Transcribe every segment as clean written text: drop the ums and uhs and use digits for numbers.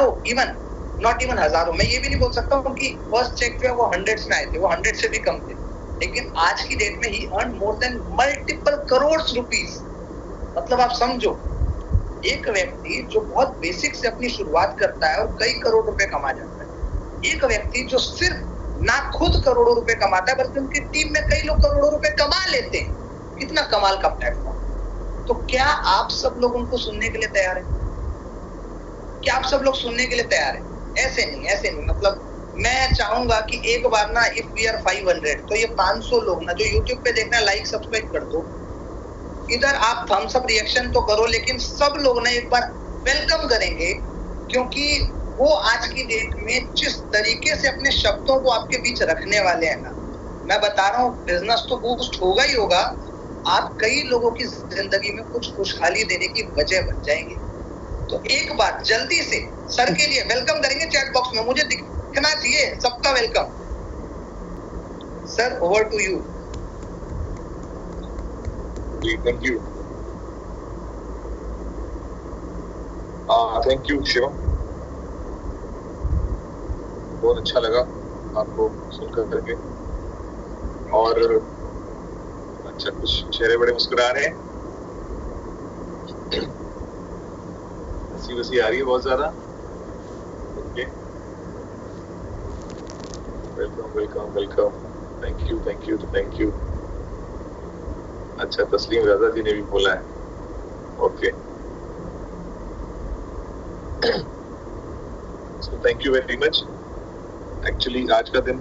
हजारों, even not even हजारों, मैं ये भी नहीं बोल सकता हूँ कि फर्स्ट चेक जो है वो 100 में आए थे, वो 100 से भी कम थे, लेकिन आज की डेट में ही earn more than multiple crore rupees. मतलब आप समझो, एक व्यक्ति जो बहुत बेसिक से अपनी शुरुआत करता है और कई करोड़ रुपए कमा जाता है, एक व्यक्ति जो सिर्फ ना खुद करोड़ों रुपए कमाता है बल्कि उनकी टीम में कई लोग करोड़ों रुपए कमा लेते हैं, कितना कमाल का प्लेटफॉर्म। तो क्या आप सब लोग उनको सुनने के लिए तैयार हैं? क्या आप सब लोग सुनने के लिए तैयार हैं? ऐसे नहीं, मतलब मैं चाहूंगा कि एक बार ना, इफ वी आर 500, तो ये 500 लोग ना जो YouTube पे देखना, लाइक सब्सक्राइब कर दो, इधर आप थम्स अप रिएक्शन तो करो, लेकिन सब लोग ना एक बार वेलकम करेंगे, क्योंकि वो आज की डेट में जिस तरीके से अपने शब्दों को आपके बीच रखने वाले हैं ना, मैं बता रहा हूँ बिजनेस तो बूस्ट होगा ही होगा, आप कई लोगों की जिंदगी में कुछ खुशहाली देने की वजह बन जाएंगे। तो एक बार जल्दी से सर के लिए वेलकम करेंगे चैट बॉक्स में, मुझे दिखना चाहिए सबका welcome. Sir, over to you. Thank you, thank you Shivam, बहुत अच्छा लगा आपको सुनकर करके। और अच्छा, कुछ चेहरे बड़े मुस्कुरा रहे हैं, हंसी वसी आ रही है बहुत ज्यादा। Okay, welcome welcome welcome, thank you thank you thank you. अच्छा, तस्लीम राजा जी ने भी बोला है, okay, so thank you very much. Actually आज का दिन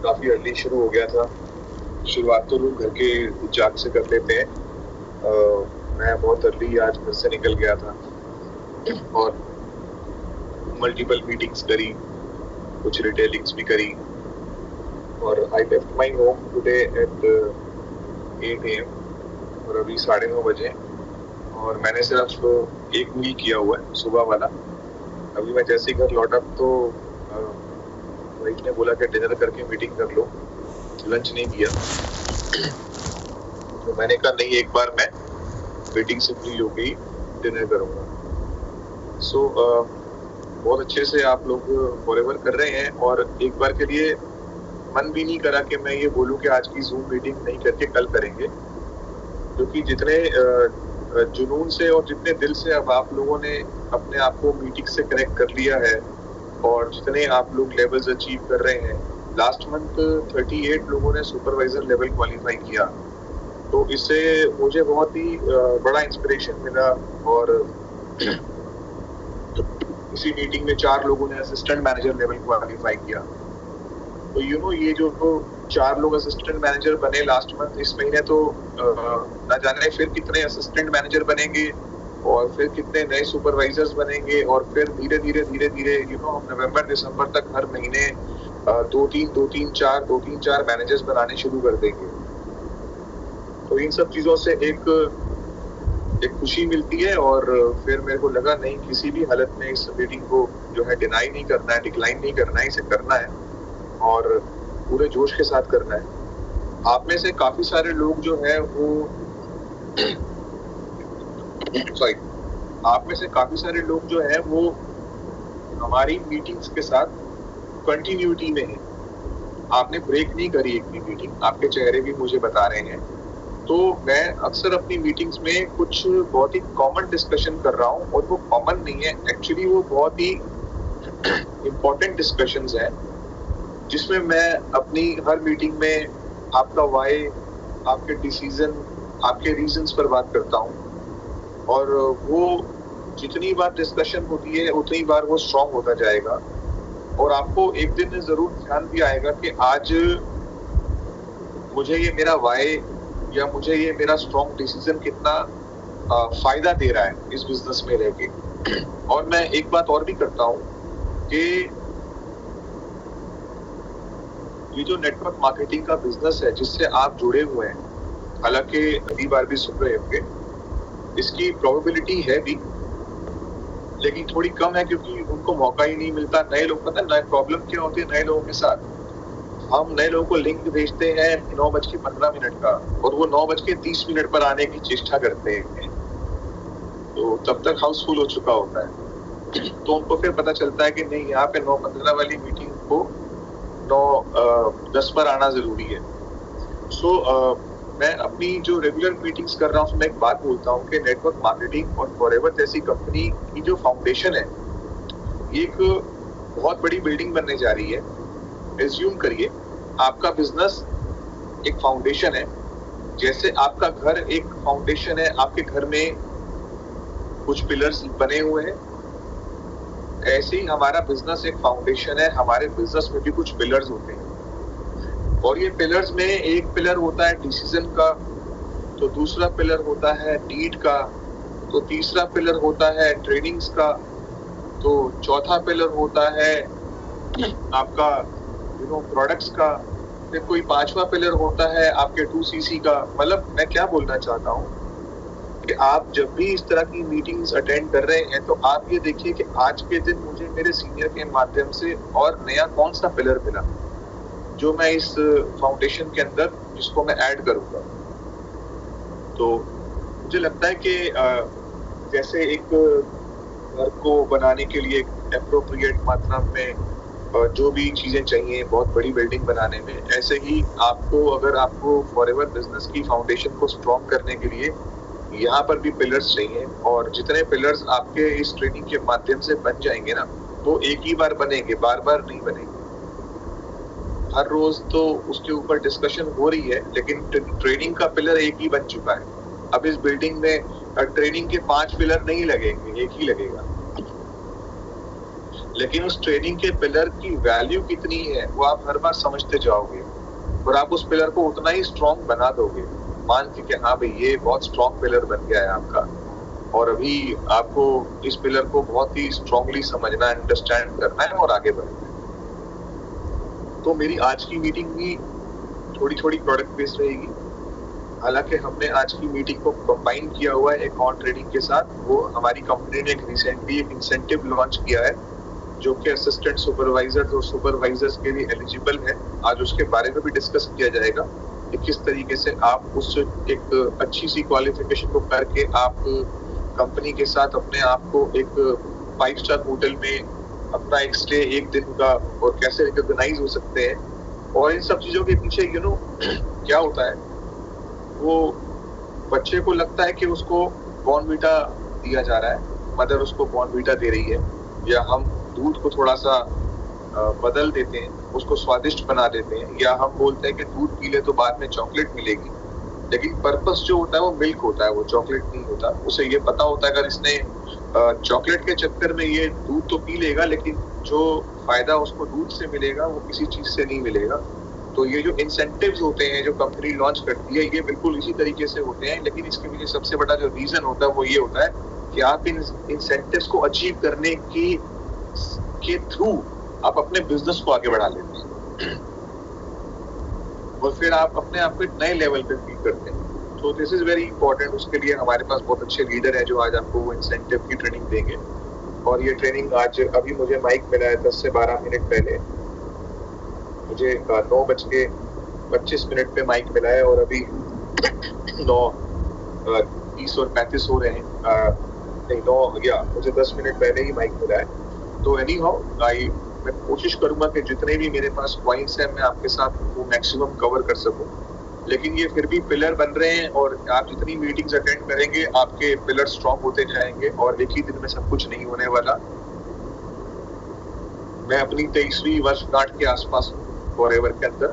काफी अर्ली शुरू हो गया था। शुरुआत तो लोग घर के जाग से कर लेते हैं, मैं बहुत अर्ली आज घर से निकल गया था और मल्टीपल मीटिंग्स करी, कुछ रिटेलिंग्स भी करी, और I left my home today at 8 AM, और अभी 9:30 बजे, और मैंने सिर्फ एक मील किया हुआ है सुबह वाला। अभी मैं जैसे ही घर लौटा तो वाइफ ने बोला कि डिनर करके मीटिंग कर लो, लंच नहीं किया। तो मैंने कहा नहीं, एक बार मैं मीटिंग से फ्री हो गई डिनर करूँगा। सो बहुत अच्छे से आप लोग फॉरएवर कर रहे हैं, और एक बार के लिए मन भी नहीं करा कि मैं ये बोलूँ कि आज की जूम मीटिंग नहीं करके कल करेंगे, क्योंकि जितने जुनून से और जितने दिल से अब आप लोगों ने अपने आप को मीटिंग से कनेक्ट कर लिया है, और जितने आप लोग लेवल्स अचीव कर रहे हैं, लास्ट मंथ 38 लोगों ने सुपरवाइजर लेवल क्वालिफाई किया, तो इससे मुझे बहुत ही बड़ा इंस्पिरेशन मिला। और इसी मीटिंग में 4 लोगों ने असिस्टेंट मैनेजर लेवल क्वालिफाई किया। तो ये जो 4 लोग असिस्टेंट मैनेजर बने लास्ट मंथ, इस महीने तो ना जाने फिर कितने असिस्टेंट मैनेजर बनेंगे, और फिर कितने नए सुपरवाइजर्स बनेंगे, और फिर धीरे धीरे नवंबर दिसंबर तक हर महीने 2-3 4 मैनेजर्स बनाने शुरू कर देंगे। तो इन सब चीजों से एक खुशी मिलती है, और फिर मेरे को लगा नहीं, किसी भी हालत में इस मीटिंग को जो है डिनाई नहीं करना है, डिक्लाइन नहीं करना है, इसे करना है और पूरे जोश के साथ करना है। आप में से काफी सारे लोग जो है वो आप में से काफी सारे लोग जो है वो हमारी मीटिंग्स के साथ कंटिन्यूटी में है। आपने ब्रेक नहीं करी एक भी मीटिंग, आपके चेहरे भी मुझे बता रहे हैं। तो मैं अक्सर अपनी मीटिंग्स में कुछ बहुत ही कॉमन डिस्कशन कर रहा हूँ, और वो कॉमन नहीं है, एक्चुअली वो बहुत ही इम्पोर्टेंट डिस्कशंस हैं, जिसमें मैं अपनी हर मीटिंग में आपका वाई, आपके डिसीजन, आपके रीजंस पर बात करता हूँ। और वो जितनी बार डिस्कशन होती है उतनी बार वो स्ट्रॉन्ग होता जाएगा, और आपको एक दिन जरूर ध्यान भी आएगा कि आज मुझे ये मेरा वाई या मुझे ये मेरा स्ट्रॉन्ग डिसीजन कितना फायदा दे रहा है इस बिजनेस में रह के। और मैं एक बात और भी करता हूँ कि ये जो नेटवर्क मार्केटिंग का बिजनेस है जिससे आप जुड़े हुए हैं, हालांकि अभी बार भी सुन रहे होंगे, इसकी प्रोबेबिलिटी है भी, लेकिन थोड़ी कम है, क्योंकि उनको मौका ही नहीं मिलता। नए लोग, पता है नए प्रॉब्लम क्या होती है नए लोगों के साथ, हम नए लोगों को लिंक भेजते हैं 9:15 का, और वो 9:30 पर आने की चेष्टा करते हैं, तो तब तक हाउस फुल हो चुका होता है। तो उनको फिर पता चलता है कि नहीं, यहाँ पे 9:15 वाली मीटिंग को 9:10 पर आना जरूरी है। सो मैं अपनी जो रेगुलर मीटिंग्स कर रहा हूँ उसमें एक बात बोलता हूँ कि नेटवर्क मार्केटिंग और फॉरएवर जैसी कंपनी की जो फाउंडेशन है, एक बहुत बड़ी बिल्डिंग बनने जा रही है। एज्यूम करिए आपका बिजनेस एक फाउंडेशन है, जैसे आपका घर एक फाउंडेशन है, आपके घर में कुछ पिलर्स बने हुए हैं, ऐसे ही हमारा बिजनेस एक फाउंडेशन है, हमारे बिजनेस में भी कुछ पिलर्स होते हैं। और ये पिलर्स में एक पिलर होता है डिसीजन का, तो दूसरा पिलर होता है नीड का, तो तीसरा पिलर होता है ट्रेनिंग्स का, तो चौथा पिलर होता है आपका प्रोडक्ट्स का, फिर कोई पांचवा पिलर होता है आपके 2CC का। मतलब मैं क्या बोलना चाहता हूँ कि आप जब भी इस तरह की मीटिंग्स अटेंड कर रहे हैं तो आप ये देखिए कि आज के दिन मुझे मेरे सीनियर के माध्यम से और नया कौन सा पिलर मिला जो मैं इस फाउंडेशन के अंदर जिसको मैं ऐड करूंगा। तो मुझे लगता है कि जैसे एक घर को बनाने के लिए एप्रोप्रिएट मात्रा में जो भी चीजें चाहिए बहुत बड़ी बिल्डिंग बनाने में, ऐसे ही आपको अगर आपको फॉरएवर बिजनेस की फाउंडेशन को स्ट्रॉन्ग करने के लिए यहाँ पर भी पिलर्स चाहिए। और जितने पिलर्स आपके इस ट्रेनिंग के माध्यम से बन जाएंगे ना, वो एक ही बार बनेंगे, बार बार नहीं बनेंगे। हर रोज तो उसके ऊपर डिस्कशन हो रही है, लेकिन ट्रेनिंग का पिलर एक ही बन चुका है। अब इस बिल्डिंग में ट्रेनिंग के 5 पिलर नहीं लगेंगे, एक ही लगेगा। लेकिन उस ट्रेनिंग के पिलर की वैल्यू कितनी है वो आप हर बार समझते जाओगे और आप उस पिलर को उतना ही स्ट्रॉन्ग बना दोगे, मान के कि हाँ भाई ये बहुत स्ट्रॉन्ग पिलर बन गया है आपका, और अभी आपको इस पिलर को बहुत ही स्ट्रॉन्गली समझना, अंडरस्टैंड करना है और आगे बढ़ना है। तो मेरी आज की मीटिंग भी थोड़ी थोड़ी प्रोडक्ट बेस्ड रहेगी। हालांकि हमने आज की मीटिंग को कंबाइन किया हुआ है एक और ट्रेनिंग के साथ। वो हमारी कंपनी ने रिसेंटली एक इंसेंटिव लॉन्च किया है जो कि असिस्टेंट सुपरवाइजर्स और सुपरवाइजर्स के लिए एलिजिबल है। आज उसके बारे में भी डिस्कस किया जाएगा कि किस तरीके से आप उस एक अच्छी सी क्वालिफिकेशन को करके आप कंपनी के साथ अपने आप को एक 5 स्टार होटल में अपना एक स्टे एक दिन का और कैसे रिकॉग्नाइज हो सकते हैं। और इन सब चीजों के पीछे क्या होता है, वो बच्चे को लगता है कि उसको बॉर्नवीटा दिया जा रहा है, मदर उसको बॉर्नवीटा दे रही है, या हम दूध को थोड़ा सा बदल देते हैं, उसको स्वादिष्ट बना देते हैं, या हम बोलते हैं कि दूध पी ले तो बाद में चॉकलेट मिलेगी। लेकिन पर्पस जो होता है वो मिल्क होता है, वो चॉकलेट नहीं होता। उसे ये पता होता है अगर इसने चॉकलेट के चक्कर में ये दूध तो पी लेगा, लेकिन जो फायदा उसको दूध से मिलेगा वो किसी चीज से नहीं मिलेगा। तो ये जो इंसेंटिव्स होते हैं जो कंपनी लॉन्च करती है, ये बिल्कुल इसी तरीके से होते हैं। लेकिन इसके पीछे सबसे बड़ा जो रीजन होता है वो ये होता है कि आप इन इंसेंटिव्स को अचीव करने के थ्रू आप अपने बिजनेस को आगे बढ़ा लेते हैं और फिर आप अपने आप को एक नए लेवल पे फील करते हैं। तो दिस इज वेरी इंपॉर्टेंट। उसके लिए हमारे पास बहुत अच्छे लीडर हैं जो आज आपको वो इंसेंटिव की ट्रेनिंग देंगे। और ये ट्रेनिंग आज अभी मुझे माइक मिला है 10 से 12 मिनट पहले, मुझे 9:25 पे माइक मिला है और अभी 9:30 और 35 हो रहे हैं। मुझे 10 मिनट पहले ही माइक मिला है। तो एनी हाउ मैं कोशिश करूंगा कि जितने भी मेरे पास पॉइंट्स हैं मैं आपके साथ वो मैक्सिमम कवर कर सकूं। लेकिन ये फिर भी पिलर बन रहे हैं और आप जितनी मीटिंग्स अटेंड करेंगे आपके पिलर स्ट्रॉन्ग होते जाएंगे और एक ही दिन में सब कुछ नहीं होने वाला। मैं अपनी 23वीं वर्षगांठ के आसपास हूँ फॉरएवर के अंदर,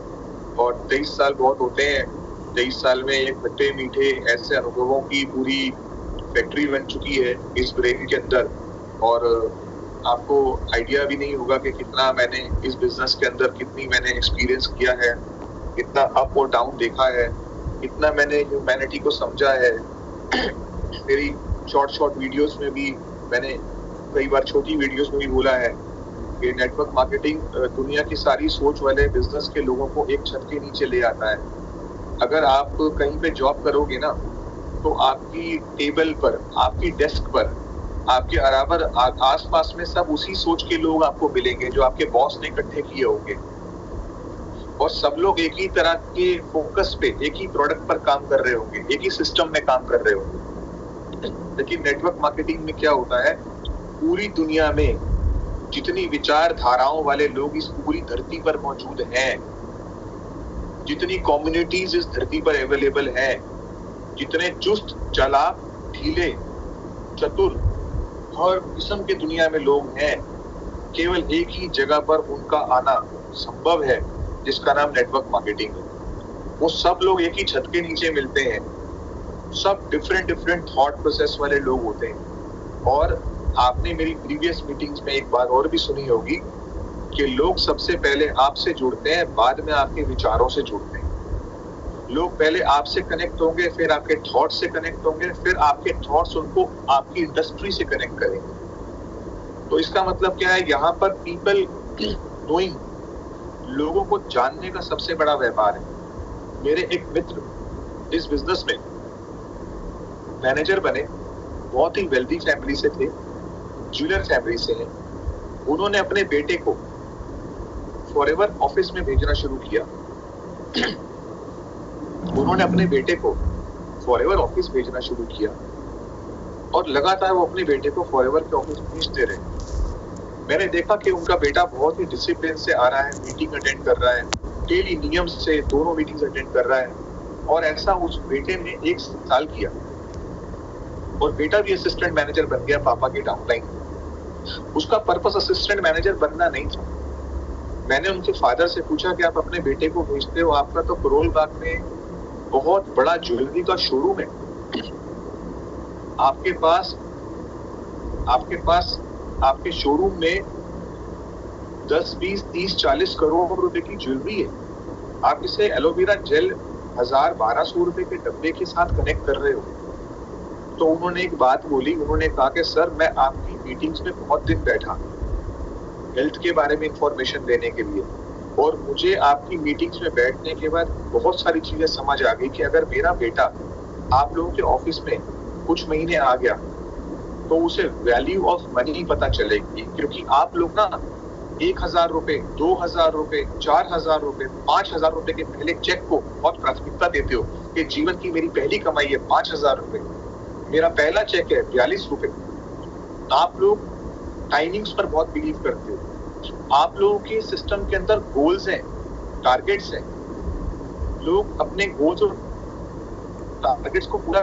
और 23 साल बहुत होते हैं। 23 साल में एक खट्टे मीठे ऐसे अनुभवों की पूरी फैक्ट्री बन चुकी है इस ब्रेन के अंदर, और आपको आइडिया भी नहीं होगा कि कितना मैंने इस बिजनेस के अंदर कितनी मैंने एक्सपीरियंस किया है, कितना अप और डाउन देखा है, कितना मैंने ह्यूमैनिटी को समझा है। मेरी शॉर्ट वीडियोस में भी मैंने कई बार छोटी वीडियोस में भी बोला है कि नेटवर्क मार्केटिंग दुनिया की सारी सोच वाले बिजनेस के लोगों को एक छत के नीचे ले आता है। अगर आप कहीं पे जॉब करोगे ना तो आपकी टेबल पर, आपकी डेस्क पर, आपके बराबर आसपास में सब उसी सोच के लोग आपको मिलेंगे जो आपके बॉस ने इकट्ठे किए होंगे, और सब लोग एक ही तरह के फोकस पे, एक ही प्रोडक्ट पर काम कर रहे होंगे, एक ही सिस्टम में काम कर रहे होंगे। लेकिन नेटवर्क मार्केटिंग में क्या होता है पूरी दुनिया में जितनी विचारधाराओं वाले लोग इस पूरी धरती पर मौजूद हैं, जितनी कम्युनिटीज इस धरती पर अवेलेबल है, जितने चुस्त, चालाक, ढीले, चतुर, हर किस्म के दुनिया में लोग हैं, केवल एक ही जगह पर उनका आना संभव है, जिसका नाम नेटवर्क मार्केटिंग है। वो सब लोग एक ही छत के नीचे मिलते हैं, सब डिफरेंट थॉट प्रोसेस वाले लोग होते हैं। और आपने मेरी प्रीवियस मीटिंग्स में एक बात और भी सुनी होगी कि लोग सबसे पहले आपसे जुड़ते हैं, बाद में आपके विचारों से जुड़ते हैं। लोग पहले आपसे कनेक्ट होंगे, फिर आपके थॉट से कनेक्ट होंगे, फिर आपके थॉट्स उनको आपकी इंडस्ट्री से कनेक्ट करेंगे। तो इसका मतलब क्या है, यहाँ पर पीपल नोइंग, लोगों को जानने का सबसे बड़ा व्यापार है। मेरे एक मित्र इस बिजनेस में मैनेजर बने, बहुत ही वेल्दी फैमिली से थे, ज्वेलर फैमिली से हैं। उन्होंने अपने बेटे को फॉरएवर ऑफिस में भेजना शुरू किया। उन्होंने अपने बेटे को फॉरएवर ऑफिस भेजना शुरू किया और लगातार वो अपने बेटे को फॉरएवर के ऑफिस भेजते रहे। मैंने देखा कि उनका बेटा बहुत ही डिसिप्लिन से आ रहा है, मीटिंग अटेंड कर रहा है, डेली नियम से दोनों मीटिंग्स अटेंड कर रहा है। और ऐसा उस बेटे ने 1 साल किया और बेटा भी असिस्टेंट मैनेजर बन गया पापा के डाउनलाइन। उसका पर्पस असिस्टेंट मैनेजर बनना नहीं था। मैंने उनके फादर से पूछा कि आप अपने बेटे को भेजते हो, आपका तो करोल बाग में बहुत बड़ा ज्वेलरी का शोरूम है, आपके पास आपके शोरूम में 10, 20, 30, 40 करोड़ रुपए की ज्वेलरी है, आप इसे एलोवेरा जेल 1000, 1200 रुपए के डब्बे के साथ कनेक्ट कर रहे हो। तो उन्होंने एक बात बोली, उन्होंने कहा कि सर मैं आपकी मीटिंग्स में बहुत दिन बैठा हेल्थ के बारे में इंफॉर्मेशन देने के लिए, और मुझे आपकी मीटिंग्स में बैठने के बाद बहुत सारी चीजें समझ आ गई कि अगर मेरा बेटा आप लोगों के ऑफिस में कुछ महीने आ गया तो उसे वैल्यू ऑफ मनी पता चलेगी। क्योंकि आप लोग ना 1000 रुपए, 2000 रुपए, 4000 रुपए, 5000 रुपए के पहले चेक को बहुत प्राथमिकता देते हो कि जीवन की मेरी पहली कमाई है 5000 रुपए, मेरा पहला चेक है 42 रुपए। आप लोग टाइमिंग्स पर बहुत बिलीव करते हो। आप लोगों के सिस्टम के अंदर गोल्स हैं, टारगेट्स हैं। लोग अपने गोल्स और टारगेट्स को पूरा,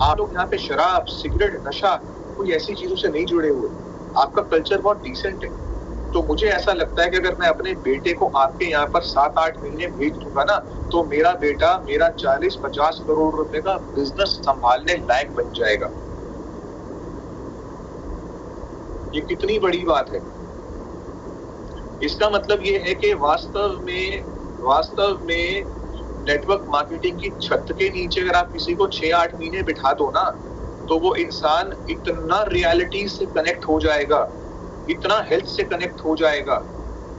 आप लोग यहाँ पे शराब, सिगरेट, नशा, कोई ऐसी चीजों से नहीं जुड़े हुए। आपका कल्चर बहुत डिसेंट है। तो मुझे ऐसा लगता है कि अगर मैं अपने बेटे को आपके यहाँ पर 7-8 महीने भेज दूंगा ना, तो मेरा बेटा मेरा 40-50 करोड़ रुपए का बिजनेस संभालने लायक बन जाएगा। ये कितनी बड़ी बात है। इसका मतलब ये है कि वास्तव में नेटवर्क मार्केटिंग की छत के नीचे अगर आप किसी को 6-8 महीने बिठा दो ना, तो वो इंसान इतना रियलिटी से कनेक्ट हो जाएगा, इतना हेल्थ से कनेक्ट हो जाएगा,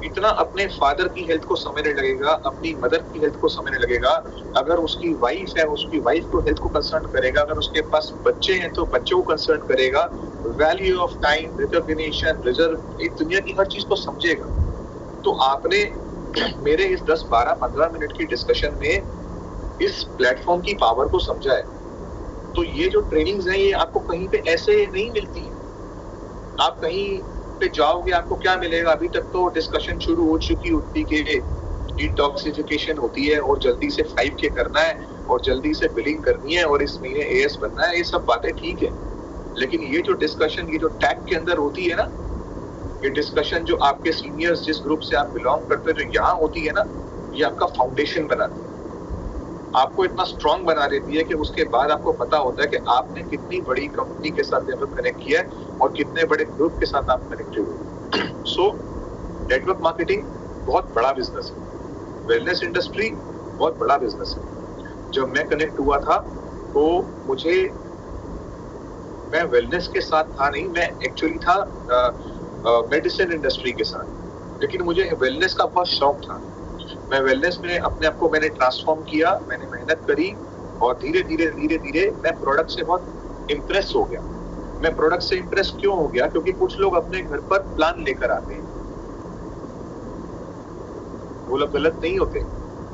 इतना अपने फादर की हेल्थ को समझने लगेगा, अपनी मदर की हेल्थ को समझने लगेगा। अगर उसकी वाइफ है, उसकी वाइफ को हेल्थ को कंसर्न करेगा, अगर उसके पास बच्चे हैं तो बच्चों को कंसर्न करेगा, value of time, recognition, reserve, इस दुनिया की हर चीज को समझेगा। तो आपने मेरे इस 10, 12, 15 मिनट की डिस्कशन में इस प्लेटफॉर्म की पावर को समझा है। तो ये जो ट्रेनिंग्स हैं, ये आपको कहीं पे ऐसे नहीं मिलती है। आप कहीं पे जाओगे, आपको क्या मिलेगा? अभी तक तो डिस्कशन शुरू हो चुकी होती कि डिटॉक्सिफिकेशन होती है और जल्दी से 5K करना है और जल्दी से बिलिंग करनी है और इस महीने AS बनना है। ये सब बातें ठीक है, लेकिन ये जो डिस्कशन, ये जो टैग के अंदर होती है ना, ये डिस्कशन जो आपके सीनियर्स, जिस ग्रुप से आप बिलोंग करते हो, जो यहाँ होती है ना, ये आपका फाउंडेशन बनाती है, आपको इतना स्ट्रांग बना देती है कि उसके बाद आपको पता होता है कि आपने कितनी बड़ी कंपनी के साथ कनेक्ट किया है और कितने बड़े ग्रुप के साथ आप कनेक्टेड हो। सो नेटवर्क मार्केटिंग बहुत बड़ा बिजनेस है, वेलनेस इंडस्ट्री बहुत बड़ा बिजनेस है। जब मैं कनेक्ट हुआ था तो मैं वेलनेस के साथ था नहीं, मैं एक्चुअली था मेडिसिन इंडस्ट्री के साथ, लेकिन मुझे वेलनेस का बहुत शौक था। मैं वेलनेस में अपने आप को मैंने ट्रांसफॉर्म किया, मैंने मेहनत करी और धीरे धीरे मैं प्रोडक्ट से बहुत इम्प्रेस हो गया। मैं प्रोडक्ट से इम्प्रेस क्यों हो गया? क्योंकि कुछ लोग अपने घर पर प्लान लेकर आते हैं, वो लोग गलत नहीं होते,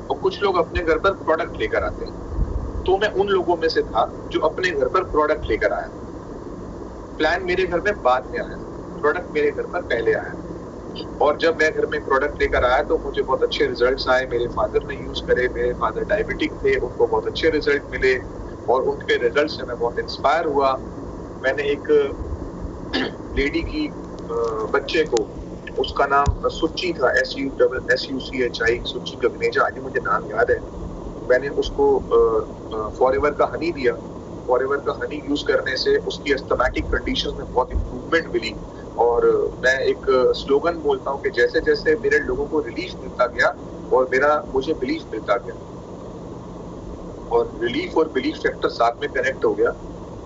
और कुछ लोग अपने घर पर प्रोडक्ट लेकर आते हैं। तो मैं उन लोगों में से था जो अपने घर पर प्रोडक्ट लेकर आया। प्लान मेरे घर में बाद में आया, प्रोडक्ट मेरे घर पर पहले आया। और जब मैं घर में प्रोडक्ट लेकर आया तो मुझे बहुत अच्छे रिजल्ट्स आए। मेरे फादर ने यूज करे, मेरे फादर डायबिटिक थे, उनको बहुत अच्छे रिजल्ट मिले और उनके रिजल्ट से मैं बहुत इंस्पायर हुआ। मैंने एक लेडी की बच्चे को, उसका नाम सुच्ची था, SUCHI, सुच्ची गगनेजा, आज मुझे नाम याद है। मैंने उसको फॉरएवर का हनी दिया। फॉरएवर का हनी यूज करने से उसकी एस्थमेटिक कंडीशन में बहुत इंप्रूवमेंट मिली। और मैं एक स्लोगन बोलता हूँ कि जैसे जैसे मेरे लोगों को रिलीफ मिलता गया और मुझे बिलीफ मिलता गया, और रिलीफ और बिलीफ फैक्टर साथ में कनेक्ट हो गया,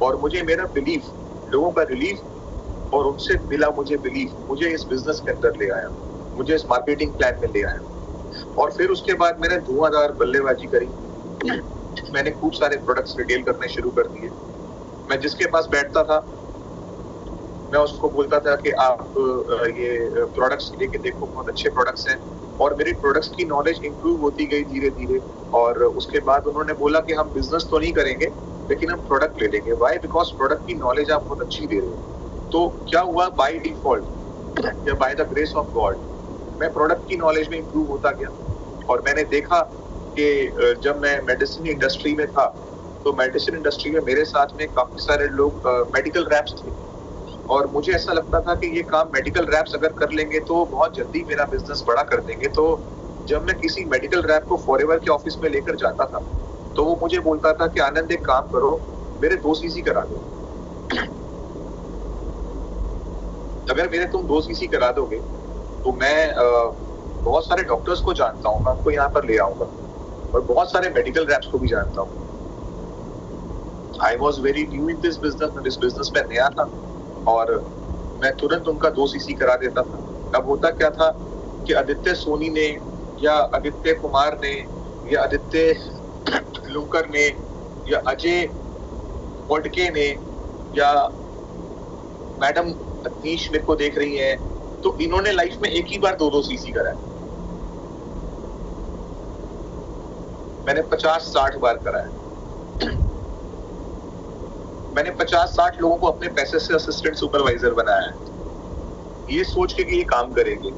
और मुझे मेरा बिलीफ, लोगों का रिलीफ और उनसे मिला मुझे बिलीफ, मुझे इस बिजनेस के अंदर ले आया, मुझे इस मार्केटिंग प्लान में ले आया। और फिर उसके बाद मैंने धुआंधार बल्लेबाजी करी। मैंने खूब सारे प्रोडक्ट्स रिटेल करने शुरू कर दिए। मैं जिसके पास बैठता था मैं उसको बोलता था कि आप ये प्रोडक्ट्स लेके देखो, बहुत अच्छे प्रोडक्ट्स हैं। और मेरी प्रोडक्ट्स की नॉलेज इंप्रूव होती गई धीरे धीरे। और उसके बाद उन्होंने बोला कि हम बिजनेस तो नहीं करेंगे लेकिन हम प्रोडक्ट ले लेंगे। वाई? बिकॉज प्रोडक्ट की नॉलेज आप बहुत अच्छी दे रहे हो। तो क्या हुआ, बाय डिफॉल्ट या by the grace of God मैं प्रोडक्ट की नॉलेज में इंप्रूव होता गया। और मैंने देखा कि जब मैं मेडिसिन इंडस्ट्री में था तो मेडिसिन इंडस्ट्री में मेरे साथ में काफी सारे लोग मेडिकल रैप्स थे, और मुझे ऐसा लगता था कि ये काम मेडिकल रैप्स अगर कर लेंगे तो बहुत जल्दी मेरा बिजनेस बड़ा कर देंगे। तो जब मैं किसी मेडिकल रैप को फॉरएवर के ऑफिस में लेकर जाता था तो वो मुझे बोलता था कि आनंद एक काम करो, मेरे 2 CC करा दो। अगर मेरे तुम 2 CC करा दोगे तो मैं बहुत सारे डॉक्टर्स को जानता हूँ, मैं आपको यहाँ पर ले आऊंगा, और बहुत सारे मेडिकल रैप्स को भी जानता हूँ। I was very new in this business, मैं इस बिजनेस में नया था और मैं तुरंत उनका 2 CC करा देता था। अब होता क्या था कि आदित्य सोनी ने या आदित्य कुमार ने या आदित्य लुंकर ने या अजय वोडके ने या मैडम अनीश मेरे को देख रही हैं, तो इन्होंने लाइफ में एक ही बार 2 CC कराया। मैंने 50-60 बार कराया। मैंने 50-60 लोगों को अपने पैसे से असिस्टेंट सुपरवाइजर बनाया है, ये सोच के कि ये काम करेंगे।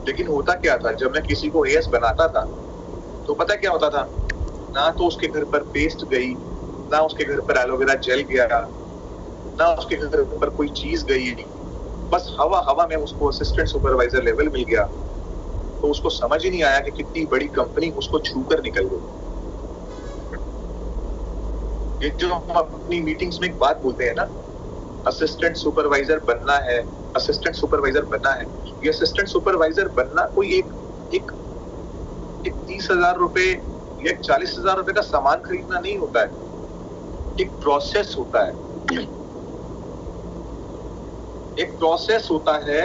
लेकिन होता क्या था, जब मैं किसी को AS बनाता था तो पता क्या होता था, ना तो उसके घर पर पेस्ट गई, ना उसके घर पर एलोवेरा जेल गया, ना उसके घर पर कोई चीज गई, बस हवा में उसको असिस्टेंट सुपरवाइजर लेवल मिल गया। तो उसको समझ ही नहीं आया कि कितनी बड़ी कंपनी उसको छूकर निकल गई। ये जो हम अपनी मीटिंग्स में एक बात बोलते हैं ना, असिस्टेंट सुपरवाइजर बनना है, असिस्टेंट सुपरवाइजर बनना है। ये असिस्टेंट सुपरवाइजर बनना कोई एक 30,000 रुपए या 40,000 रुपए का सामान खरीदना नहीं होता है। एक प्रोसेस होता है, एक प्रोसेस होता है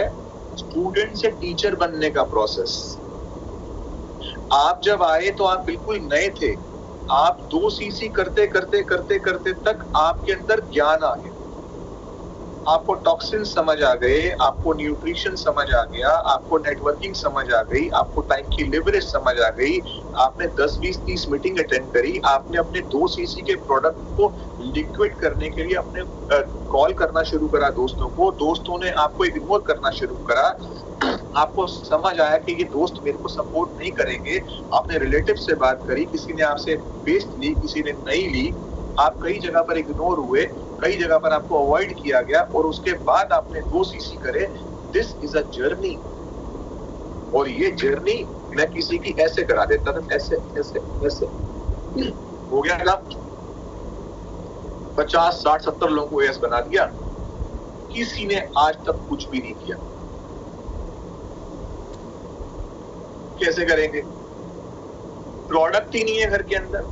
स्टूडेंट से टीचर बनने का प्रोसेस। आप जब आए तो आप बिल्कुल नए थे। आप 2 CC करते करते करते करते तक आपके अंदर ज्ञान आ गया, आपको टॉक्सिन समझ आ गए, आपको न्यूट्रिशन समझ आ गया, आपको नेटवर्किंग समझ आ गई, आपको टाइम की लिवरेज समझ आ गई। आपने 10, 20, 30 मीटिंग अटेंड करी, आपने अपने 2 CC के प्रोडक्ट को लिक्विड करने के लिए अपने कॉल करना शुरू करा दोस्तों को, दोस्तों ने आपको इग्नोर करना शुरू करा, आपको समझ आया कि ये दोस्त मेरे को सपोर्ट नहीं करेंगे। आपने रिलेटिव से बात करी, किसी ने आपसे पेस्ट ली, किसी ने नहीं ली, आप कई जगह पर इग्नोर हुए, कई जगह पर आपको अवॉइड किया गया, और उसके बाद आपने 2 CC करे। दिस इज अ जर्नी, और ये जर्नी मैं किसी की ऐसे करा देता था, ऐसे ऐसे ऐसे हो गया ना, 50, 60, 70 लोगों को एस बना दिया। किसी ने आज तक कुछ भी नहीं किया। कैसे करेंगे? प्रोडक्ट ही नहीं है घर के अंदर।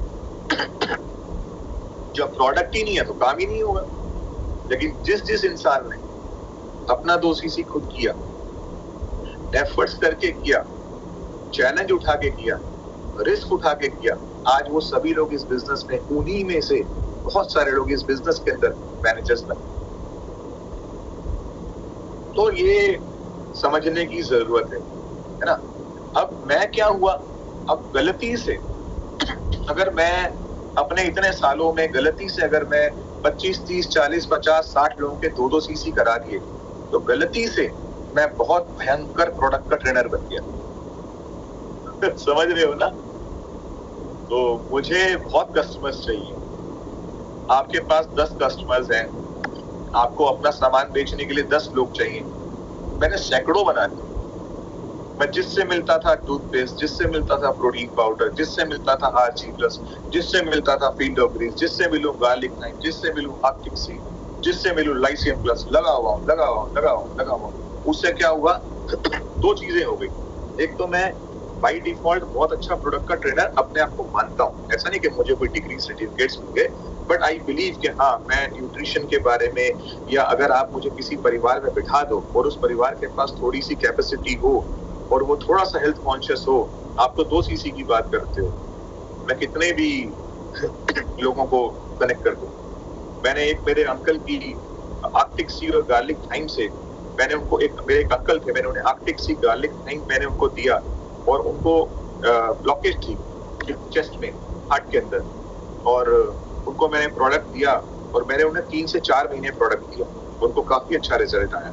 जब प्रोडक्ट ही नहीं है तो काम ही नहीं होगा। लेकिन जिस इंसान ने अपना 2 CC खुद किया, एफर्ट्स करके किया, चैलेंज उठा के किया, रिस्क उठा के किया, आज वो सभी लोग इस बिजनेस में, उन्हीं में से बहुत सारे लोग इस बिजनेस के अंदर मैनेजर्स बने। तो ये समझने की जरूरत है ना। अब मैं क्या हुआ, अब गलती से अगर मैं अपने इतने सालों में गलती से अगर मैं 25, 30, 40, 50, 60 लोगों के 2-2 सीसी करा दिए, तो गलती से मैं बहुत भयंकर प्रोडक्ट का ट्रेनर बन गया। समझ रहे हो ना? तो मुझे बहुत कस्टमर्स चाहिए। आपके पास 10 कस्टमर्स हैं, आपको अपना सामान बेचने के लिए 10 लोग चाहिए। मैंने सैकड़ों बना दिए। मैं जिससे मिलता था टूथपेस्ट, जिससे मिलता था प्रोटीन पाउडर, जिससे मिलता था RG प्लस, जिससे मिलता था फील्ड ऑफ ग्रीस, जिससे मिलूं गार्लिक नाइम, जिससे मिलूं आर्टिक सी, जिससे मिलूं लाइसियम प्लस, लगा हुआ। उससे क्या हुआ? 2 चीजें हो गई। एक तो मैं बाई डिफॉल्ट बहुत अच्छा प्रोडक्ट का ट्रेनर अपने आप को मानता हूँ। ऐसा नहीं कि मुझे कोई डिग्री सर्टिफिकेट्स मिल गए, बट आई बिलीव कि हाँ, मैं न्यूट्रिशन के बारे में, या अगर आप मुझे किसी परिवार में बिठा दो और उस परिवार के पास थोड़ी सी कैपेसिटी हो और वो थोड़ा सा हेल्थ कॉन्शियस हो, आप तो 2 सीसी की बात करते हो, मैं कितने भी लोगों को कनेक्ट कर दूं। मैंने एक मेरे अंकल की आर्टिक सी और गार्लिक थाइम से, मैंने उनको मेरे एक अंकल थे, मैंने उन्हें आर्टिक सी गार्लिक थाइम मैंने उनको दिया, और उनको ब्लॉकेज थी चेस्ट में, हार्ट के अंदर, और उनको मैंने प्रोडक्ट दिया और मैंने उन्हें 3 से 4 महीने प्रोडक्ट दिया। उनको काफी अच्छा रिजल्ट आया।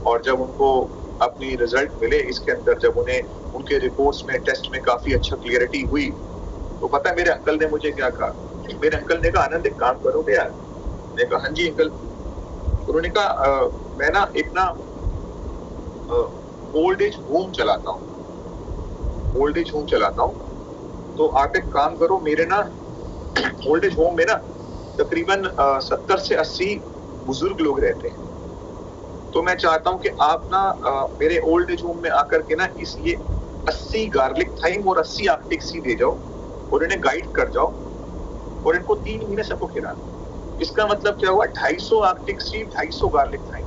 और जब उनको अपनी रिजल्ट मिले इसके अंदर, जब उन्हें उनके रिपोर्ट्स में, टेस्ट में काफी अच्छा क्लियरिटी हुई, तो पता है मेरे अंकल ने मुझे क्या कहा? मेरे अंकल ने कहा, आनंद एक काम करोगे यार? मैंने कहा हाँ जी अंकल। उन्होंने कहा मैं ना एक ना ओल्ड एज होम चलाता हूँ, तो आप एक काम करो, मेरे ना ओल्ड एज होम में ना तकरीबन 70 से 80 बुजुर्ग लोग रहते हैं। तो मैं चाहता हूं कि आप ना मेरे ओल्ड एज होम में आकर के ना ये 80 गार्लिक थाइम और 80 आर्टिक सी दे जाओ और इन्हें गाइड कर जाओ और इनको 3 महीने सबको खिलाना। इसका मतलब क्या हुआ? 250 आर्टिक सी, 250 गार्लिक थाइम।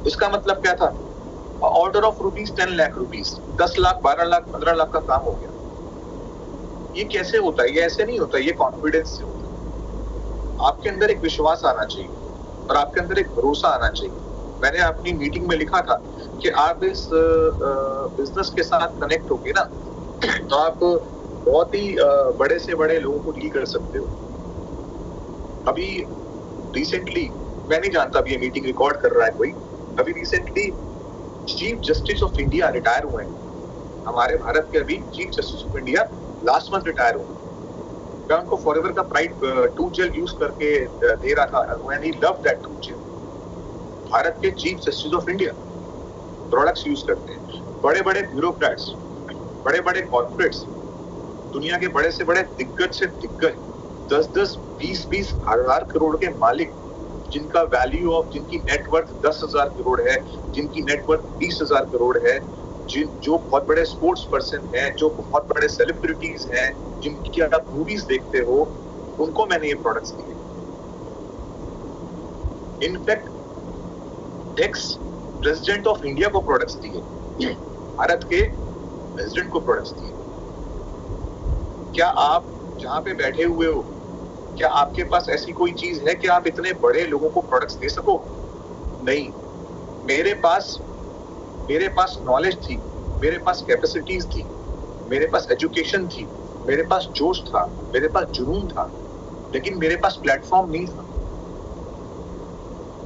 इसका मतलब क्या था? Order of rupees 10 lakh rupees, 10 lakh, 12 lakh, 15 lakh का काम हो गया। ये कैसे होता है? ये ऐसे नहीं होता, ये कॉन्फिडेंस से होता है। आपके अंदर एक विश्वास आना चाहिए और आपके अंदर एक भरोसा आना चाहिए। मैंने अपनी मीटिंग में लिखा था कि आप इस बिजनेस के साथ कनेक्ट होगे ना, तो आप बहुत ही बड़े से बड़े लोगों को डील कर सकते हो। अभी रिसेंटली, मैं नहीं जानता अभी ये मीटिंग रिकॉर्ड कर रहा है कोई, अभी recently chief justice of India retire हुए हैं। हमारे भारत के अभी chief justice of India last month retire हुए। मैं उनको फॉरएवर का प्राइड टूथ जेल यूज करके दे रहा था, and he loved that tooth gel. Bharat के chief justice of India products use करते हैं। बड़े बड़े ब्यूरोक्रेट्स, बड़े बड़े कॉर्पोरेट्स, दुनिया के बड़े से बड़े दिग्गज से दिग्गज, 10-10, 20-20 हजार करोड़ के मालिक, जिनका वैल्यू ऑफ, जिनकी नेटवर्थ 10,000 करोड़ है, जिनकी नेटवर्थ 20,000 करोड़ है, जो बहुत बड़े स्पोर्ट्स पर्सन हैं, जो बहुत बड़े सेलिब्रिटीज हैं, जिनकी आप मूवीज देखते हो, उनको मैंने ये प्रोडक्ट्स दिए। In fact ex president of India को प्रोडक्ट्स दिए, भारत के प्रेसिडेंट को प्रोडक्ट्स दिए। क्या आप जहां पे बैठे हुए हो, क्या आपके पास ऐसी कोई चीज है कि आप इतने बड़े लोगों को प्रोडक्ट्स दे सको? नहीं। मेरे पास नॉलेज थी, मेरे पास कैपेसिटीज थी, मेरे पास एजुकेशन थी, मेरे पास जोश था, मेरे पास जुनून था, लेकिन मेरे पास प्लेटफॉर्म नहीं था।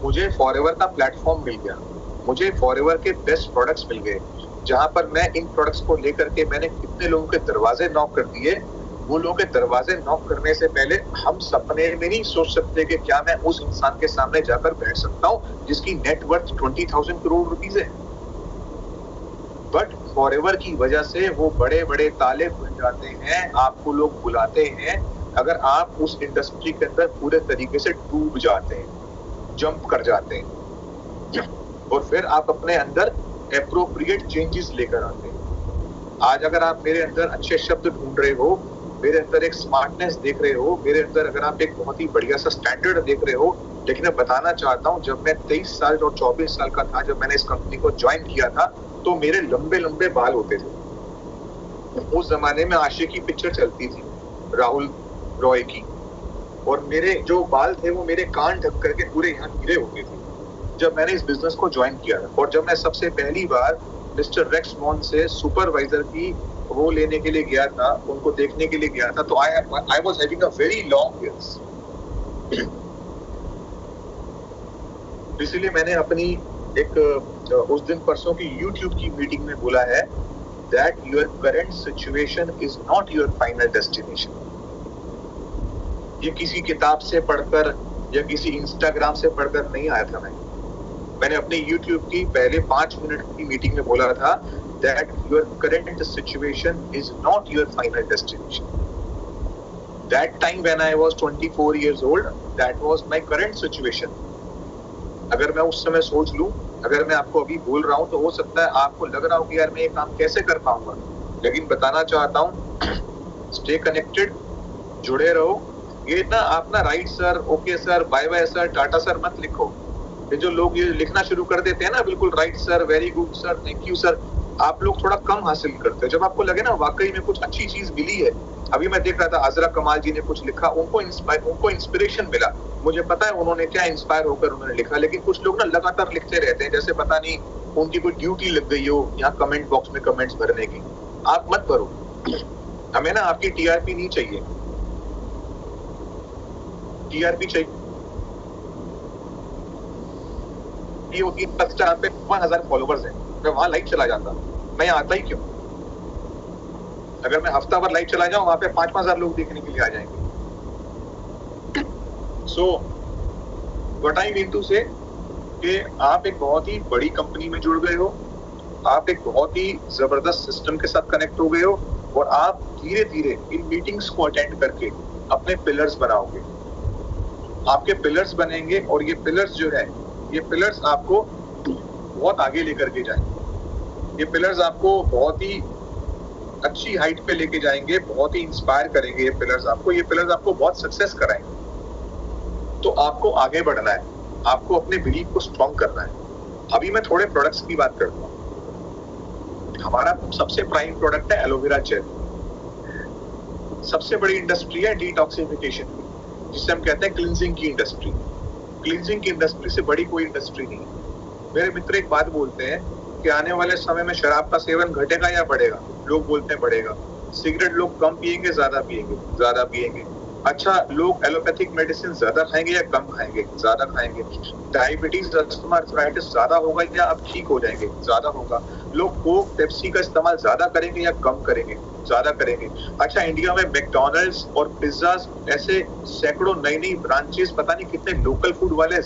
मुझे फॉरएवर का प्लेटफॉर्म मिल गया, मुझे फॉरएवर के बेस्ट प्रोडक्ट्स मिल गए, जहां पर मैं इन प्रोडक्ट्स को लेकर के मैंने कितने लोगों के दरवाजे नॉक कर दिए। वो लोगों के दरवाजे नॉक करने से पहले हम सपने में नहीं सोच सकते कि क्या मैं उस इंसान के सामने जाकर बैठ सकता हूं जिसकी नेटवर्थ 20,000 करोड़ रुपीस है। बट फॉरएवर की वजह से वो बड़े बड़े ताले खुल जाते हैं, आपको लोग बुलाते हैं, अगर आप उस इंडस्ट्री के अंदर पूरे तरीके से डूब जाते हैं, जंप कर जाते हैं, और फिर आप अपने अंदर एप्रोप्रिएट चेंजेस लेकर आते हैं। आज अगर आप मेरे अंदर अच्छे शब्द ढूंढ रहे हो, मेरे अंदर एक स्मार्टनेस देख रहे हो, मेरे अंदर अगर आप एक बहुत ही बढ़िया सा स्टैंडर्ड देख रहे हो, लेकिन मैं बताना चाहता हूँ, जब मैं 23 साल और 24 साल का था, जब मैंने इस कंपनी को ज्वाइन किया था, तो मेरे लंबे लंबे बाल होते थे। उस जमाने में आशिकी की पिक्चर चलती थी राहुल रॉय की, और मेरे जो बाल थे वो मेरे कान ढक करके पूरे यहाँ गिरे होते थे जब मैंने इस बिजनेस को ज्वाइन किया था। और जब मैं सबसे पहली बार मिस्टर रेक्स वॉन से सुपरवाइजर की वो लेने के लिए गया था, उनको देखने के लिए गया था, तो I was having a very long beers. इसीलिए मैंने अपनी एक उस दिन परसों की YouTube की मीटिंग में बोला है that your current situation is not your final destination। ये किसी किताब से पढ़कर या किसी इंस्टाग्राम से पढ़कर नहीं आया था। मैंने अपने YouTube की पहले 5 मिनट की मीटिंग में बोला था that your current situation is not your final destination। That time when I was 24 years old, that was my current situation। अगर मैं उस समय सोच लूं, अगर मैं आपको अभी बोल रहा हूं तो हो सकता है आपको लग रहा हो कि यार मैं ये काम कैसे कर पाऊंगा, लेकिन बताना चाहता हूं स्टे कनेक्टेड, जुड़े रहो। ये ना आप ना write sir, okay sir, bye bye sir, tata sir मत लिखो। ये जो लोग ये लिखना शुरू कर देते हैं ना, बिल्कुल right sir, very good sir, thank you sir, आप लोग थोड़ा कम हासिल करते हो। जब आपको लगे ना वाकई में कुछ अच्छी चीज मिली है, अभी मैं देख रहा था अजरा कमाल जी ने कुछ लिखा, उनको इंस्पिरेशन मिला, मुझे पता है उन्होंने क्या इंस्पायर होकर उन्होंने लिखा, लेकिन कुछ लोग ना लगातार लिखते रहते हैं जैसे पता नहीं उनकी कोई ड्यूटी लग गई हो यहाँ कमेंट बॉक्स में कमेंट्स भरने की। आप मत भरो, हमें ना आपकी टीआरपी नहीं चाहिए, टीआरपी चाहिए होती है। इंस्टाग्राम पे 1000 फॉलोवर्स हैं, मैं वहां लाइव चला जाता, मैं यहाँ आता ही क्यों? अगर मैं हफ्ता भर लाइव चला जाऊं, वहां पे 5-5 हजार लोग देखने के लिए आ जाएंगे। So what I mean to say कि आप एक बहुत ही बड़ी कंपनी में जुड़ गए हो, आप एक बहुत ही जबरदस्त सिस्टम के साथ कनेक्ट हो गए हो, और आप धीरे धीरे इन मीटिंग्स को अटेंड करके अपने पिलर्स बनाओगे। आपके पिलर्स बनेंगे और ये पिलर्स जो है, ये पिलर्स आपको बहुत आगे लेकर के जाएंगे। ये पिलर्स आपको बहुत ही अच्छी हाइट पे लेके जाएंगे, बहुत ही इंस्पायर करेंगे। ये पिलर्स आपको बहुत सक्सेस कराएंगे। तो आपको आगे बढ़ना है, आपको अपने बिलीफ को स्ट्रॉन्ग करना है। अभी मैं थोड़े प्रोडक्ट्स की बात करता हूँ। हमारा सबसे प्राइम प्रोडक्ट है एलोवेरा जेल। सबसे बड़ी इंडस्ट्री है डिटॉक्सिफिकेशन की, जिसे हम कहते हैं क्लींजिंग की इंडस्ट्री। क्लींजिंग की इंडस्ट्री से बड़ी कोई इंडस्ट्री नहीं है। मेरे मित्र एक बात बोलते हैं कि आने वाले समय में शराब का सेवन घटेगा या बढ़ेगा? लोग बोलते हैं बढ़ेगा। सिगरेट लोग कम पिएंगे, ज्यादा पिएंगे? ज्यादा पिएंगे। अच्छा, लोग एलोपैथिक मेडिसिन ज्यादा खाएंगे या कम खाएंगे? ज्यादा खाएंगे। डायबिटीज, अस्थमा, आर्थराइटिस ज्यादा होगा या अब ठीक हो जाएंगे? ज्यादा होगा। लोग कोक, पेप्सी का इस्तेमाल ज्यादा करेंगे या कम करेंगे? ज्यादा करेंगे। अच्छा, इंडिया में मैकडॉनल्ड्स और पिज्जा ऐसे सैकड़ों नई नई ब्रांचेस, पता नहीं कितने लोकल फूड वाले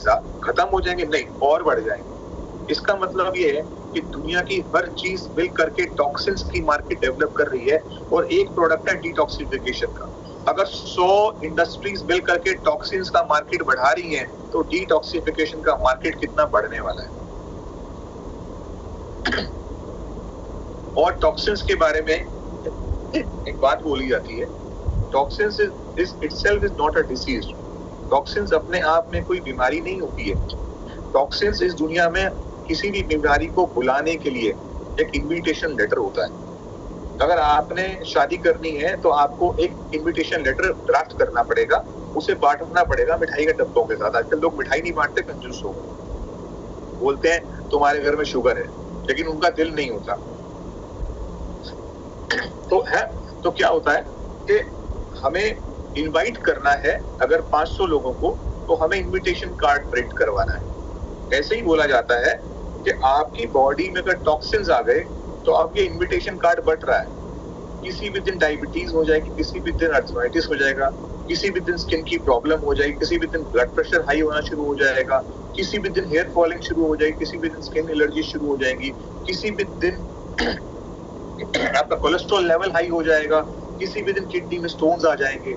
खत्म हो जाएंगे? नहीं, और बढ़ जाएंगे। इसका मतलब ये है कि दुनिया की हर चीज मिल करके टॉक्सिन्स की मार्केट डेवलप कर रही है, और एक प्रोडक्ट है डिटॉक्सिफिकेशन का। अगर 100 इंडस्ट्रीज मिल करके टॉक्सिन्स का मार्केट बढ़ा रही हैं, तो डिटॉक्सिफिकेशन का मार्केट कितना बढ़ने वाला है। और टॉक्सिन्स के बारे में एक बात बोली जाती है, toxins is itself is not a disease. Toxins अपने आप में कोई बीमारी नहीं होती है। टॉक्सिन्स इस दुनिया में किसी भी बीमारी को बुलाने के लिए एक इनविटेशन लेटर होता है। अगर आपने शादी करनी है तो आपको एक इनविटेशन लेटर ड्राफ्ट करना पड़ेगा, उसे बांटना पड़ेगा मिठाई के डब्बों के साथ। आजकल लोग मिठाई नहीं बांटते, कंजूस हो गए। बोलते हैं तुम्हारे घर में शुगर है, लेकिन उनका दिल नहीं होता। तो क्या होता है कि हमें इनवाइट करना है अगर 500 लोगों को, तो हमें इनविटेशन कार्ड प्रिंट करवाना है। ऐसे ही बोला जाता है कि आपकी बॉडी में अगर टॉक्सिन्स आ गए तो अब ये इनविटेशन कार्ड बट रहा है। किसी भी दिन डायबिटीज हो जाएगी, किसी भी दिन अर्थराइटिस हो जाएगा, किसी भी दिन स्किन की प्रॉब्लम हो जाएगी, किसी भी दिन ब्लड प्रेशर हाई होना शुरू हो जाएगा, किसी भी दिन हेयर फॉलिंग शुरू हो जाएगी, किसी भी दिन स्किन एलर्जी शुरू हो जाएगी, किसी भी दिन आपका कोलेस्ट्रॉल लेवल हाई हो जाएगा, किसी भी दिन किडनी में स्टोन्स आ जाएंगे।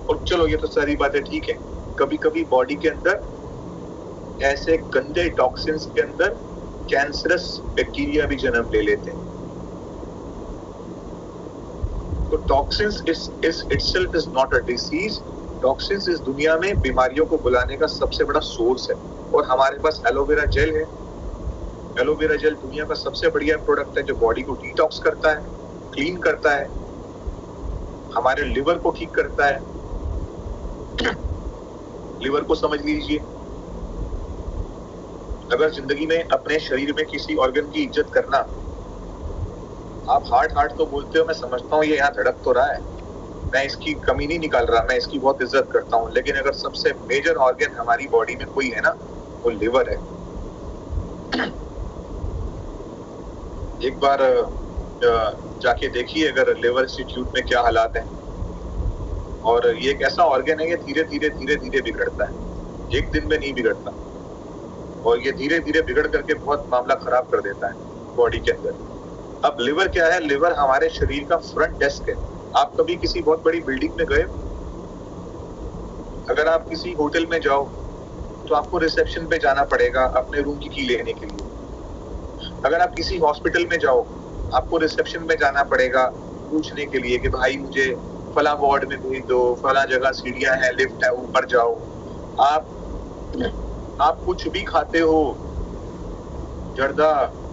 और चलो ये तो सारी बातें ठीक है, कभी कभी बॉडी के अंदर ऐसे गंदे टॉक्सिन्स के अंदर कैंसरस बैक्टीरिया भी जन्म ले लेते हैं। तो toxins is itself is not a disease. Toxins इस दुनिया में बीमारियों को बुलाने का सबसे बड़ा सोर्स है। और हमारे पास एलोवेरा जेल है। एलोवेरा जेल दुनिया का सबसे बढ़िया प्रोडक्ट है जो बॉडी को डिटॉक्स करता है, क्लीन करता है, हमारे लिवर को ठीक करता है। लिवर को समझ लीजिए, अगर जिंदगी में अपने शरीर में किसी ऑर्गन की इज्जत करना, आप हार्ट तो बोलते हो, मैं समझता हूँ ये यहाँ धड़क तो रहा है, मैं इसकी कमी नहीं निकाल रहा, मैं इसकी बहुत इज्जत करता हूँ, लेकिन अगर सबसे मेजर ऑर्गन हमारी बॉडी में कोई है ना, वो लिवर है। एक बार जाके देखिए अगर लिवर इंस्टीट्यूट में क्या हालात हैं। और ये एक ऐसा ऑर्गन है, ये धीरे धीरे बिगड़ता है, एक दिन में नहीं बिगड़ता, और ये धीरे धीरे बिगड़ करके बहुत मामला खराब कर देता है बॉडी के अंदर। अब लिवर क्या है? लिवर हमारे शरीर का फ्रंट डेस्क है। आप कभी किसी बहुत बड़ी बिल्डिंग में गए? अगर आप किसी होटल में जाओ तो आपको रिसेप्शन पे जाना पड़ेगा अपने रूम की लेने के लिए। अगर आप किसी हॉस्पिटल में जाओ, आपको रिसेप्शन में जाना पड़ेगा पूछने के लिए कि भाई मुझे फला वार्ड में भेज दो, फला जगह सीढ़ियां है, लिफ्ट है, ऊपर जाओ। आप कुछ भी खाते हो, जर्दा,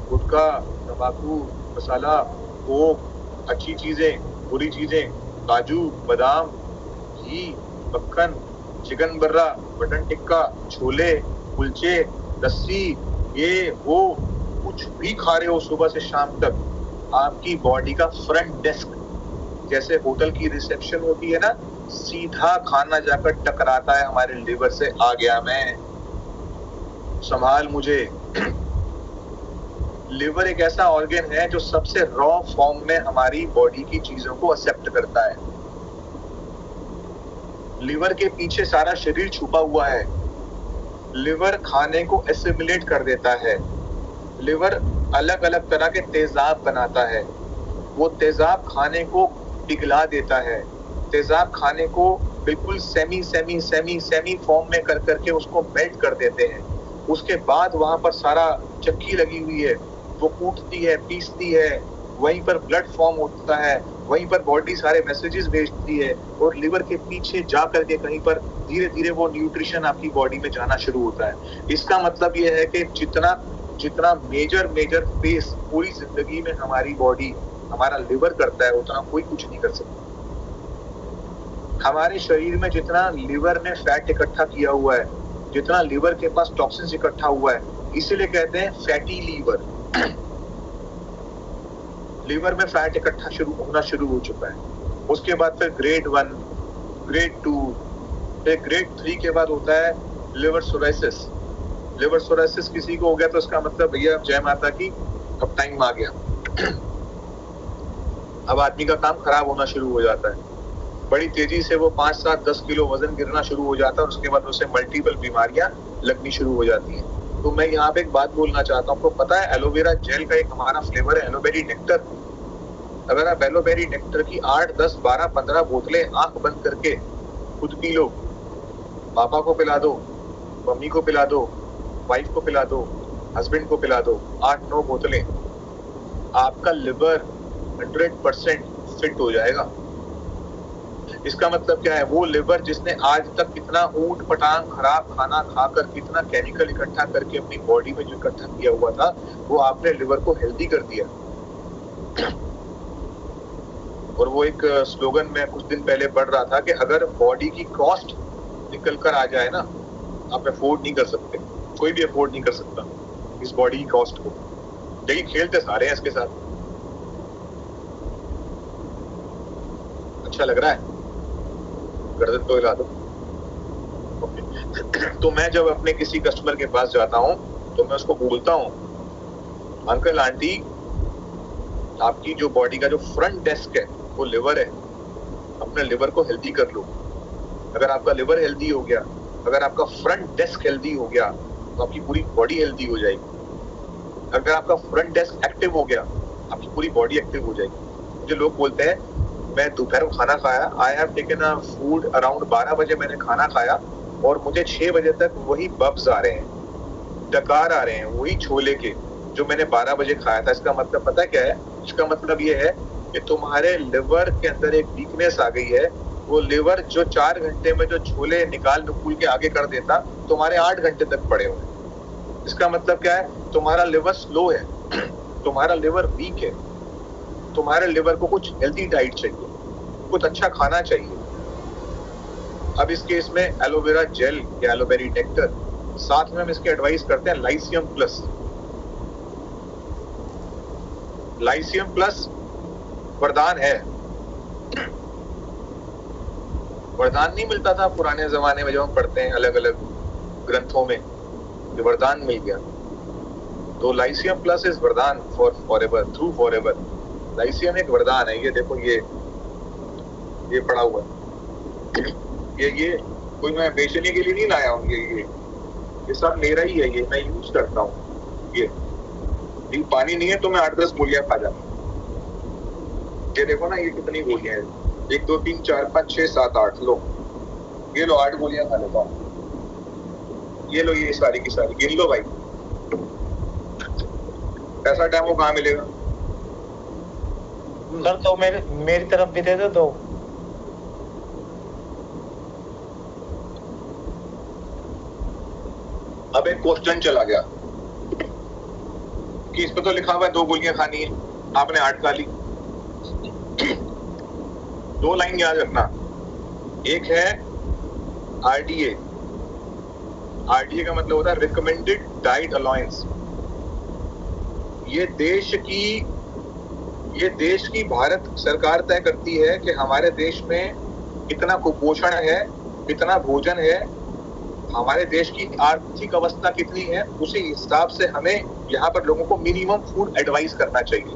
गुटखा, तंबाकू, मसाला, कोक, अच्छी चीजें, बुरी चीजें, काजू, बादाम, घी, मक्खन, चिकन बर्रा, मटन टिक्का, छोले, कुलचे, लस्सी, ये वो कुछ भी खा रहे हो सुबह से शाम तक, आपकी बॉडी का फ्रंट डेस्क, जैसे होटल की रिसेप्शन होती है ना, सीधा खाना जाकर टकराता है हमारे लिवर से। आ गया मैं, संभाल मुझे। लिवर एक ऐसा ऑर्गन है जो सबसे रॉ फॉर्म में हमारी बॉडी की चीजों को एक्सेप्ट करता है। लिवर के पीछे सारा शरीर छुपा हुआ है। लिवर खाने को एसिमिलेट कर देता है। लिवर अलग अलग तरह के तेजाब बनाता है। वो तेजाब खाने को पिघला देता है। तेजाब खाने को बिल्कुल सेमी फॉर्म में कर करके उसको मेल्ट कर देते हैं। उसके बाद वहां पर सारा चक्की लगी हुई है, वो कूटती है, पीसती है, वहीं पर ब्लड फॉर्म होता है, वहीं पर बॉडी सारे मैसेजेस भेजती है, और लिवर के पीछे जा करके कहीं पर धीरे धीरे वो न्यूट्रिशन आपकी बॉडी में जाना शुरू होता है। इसका मतलब ये है कि जितना मेजर फेस पूरी जिंदगी में हमारी बॉडी, हमारा लिवर करता है, उतना कोई कुछ नहीं कर सकता। हमारे शरीर में जितना लिवर ने फैट इकट्ठा किया हुआ है, जितना लिवर के पास टॉक्सिन्स इकट्ठा हुआ है, इसीलिए कहते हैं फैटी लीवर। लिवर में फैट इकट्ठा होना शुरू हो चुका है। उसके बाद फिर ग्रेड 1, ग्रेड 2, फिर ग्रेड 3 के बाद होता है लिवर सोराइसिस। लिवर सोराइसिस किसी को हो गया तो उसका मतलब भैया जय माता की, अब टाइम आ गया। अब आदमी का काम खराब होना शुरू हो जाता है। बड़ी तेजी से वो 5, 7, 10 किलो वजन गिरना शुरू हो जाता है, और उसके बाद उसे मल्टीपल बीमारियां लगनी शुरू हो जाती हैं। तो मैं यहाँ पे एक बात बोलना चाहता हूँ, आपको पता है एलोवेरा जेल का एक हमारा फ्लेवर है एलोवेरी नेक्टर। अगर आप एलोवेरी नेक्टर की 8, 10, 12, 15 बोतलें आंख बंद करके खुद पी लो, पापा को पिला दो, मम्मी को पिला दो, वाइफ को पिला दो, हस्बैंड को पिला दो, 8-9 बोतलें, आपका लिवर 100% फिट हो जाएगा। इसका मतलब क्या है? वो लिवर जिसने आज तक कितना ऊट पटांग खराब खाना खाकर कितना केमिकल इकट्ठा करके अपनी बॉडी में जो इकट्ठा किया हुआ था, वो आपने लिवर को हेल्दी कर दिया। और वो एक स्लोगन में कुछ दिन पहले पढ़ रहा था कि अगर बॉडी की कॉस्ट निकल कर आ जाए ना, आप अफोर्ड नहीं कर सकते, कोई भी अफोर्ड नहीं कर सकता इस बॉडी की कॉस्ट को। लेकिन खेलते सारे हैं इसके साथ। अच्छा लग रहा है? गर्दन तो हिला दो। तो मैं जब अपने किसी कस्टमर के पास जाता हूँ तो मैं उसको बोलता हूँ, अंकल आंटी, आपकी जो बॉडी का जो फ्रंट डेस्क है वो लिवर है, अपने लिवर को हेल्दी कर लो। अगर आपका लिवर हेल्दी हो गया, अगर आपका फ्रंट डेस्क हेल्दी हो गया, तो आपकी पूरी बॉडी हेल्दी हो जाएगी। अगर आपका फ्रंट डेस्क एक्टिव हो गया, आपकी पूरी बॉडी एक्टिव हो जाएगी। मुझे लोग बोलते हैं मैं दोपहर को खाना खाया, I have taken a food around 12 बजे मैंने खाना खाया, और मुझे 6 बजे तक वही बब्स आ रहे हैं, डकार आ रहे हैं, वही छोले के जो मैंने 12 बजे खाया था। इसका मतलब पता है क्या है? इसका मतलब ये है कि तुम्हारे लिवर के अंदर एक वीकनेस आ गई है। वो लिवर जो 4 घंटे में जो छोले निकाल के आगे कर देता, तुम्हारे 8 घंटे तक पड़े हुए। इसका मतलब क्या है? तुम्हारा लिवर स्लो है, तुम्हारा लिवर वीक है, तुम्हारे लिवर को कुछ हेल्दी डाइट चाहिए, कुछ अच्छा खाना चाहिए। अब इस केस में एलोवेरा जेल या एलोवेरी नेक्टर साथ में हम इसके एडवाइस करते हैं लाइसियम प्लस। लाइसियम प्लस वरदान है। वरदान नहीं मिलता था पुराने जमाने में, जब हम पढ़ते हैं अलग अलग ग्रंथों में, ये वरदान मिल गया। तो लाइसियम प्लस इज वरदान for forever, through forever. Lyceum एक वरदान है। ये देखो, ये पड़ा हुआ है। ये कोई मैं बेचने के लिए नहीं लाया हूँ। ये सब मेरा ही है, ये मैं यूज करता हूँ। ये पानी नहीं है तो मैं 8-10 गोलियां खा जाता हूँ। ये देखो ना, ये कितनी गोलियां हैं, 1 2 3 4 5 6 7 8। लो, ये लो 8 गोलियां खा लेता हूँ। ये लो, ये सारी की सारी गिन लो भाई। ऐसा टाइम वो कहाँ मिलेगा सर? तो मेरी तरफ भी दे दो। अब एक क्वेश्चन चला गया कि इस पे तो लिखा हुआ है 2 गोलियां खानी है, आपने 8 खा ली। 2 लाइन याद रखना। एक है आरडीए। आरडीए का मतलब होता है रिकमेंडेड डाइट अलाउंस। ये देश की भारत सरकार तय करती है कि हमारे देश में कितना कुपोषण है, कितना भोजन है, हमारे देश की आर्थिक अवस्था कितनी है, उसी हिसाब से हमें यहाँ पर लोगों को मिनिमम फूड एडवाइस करना चाहिए।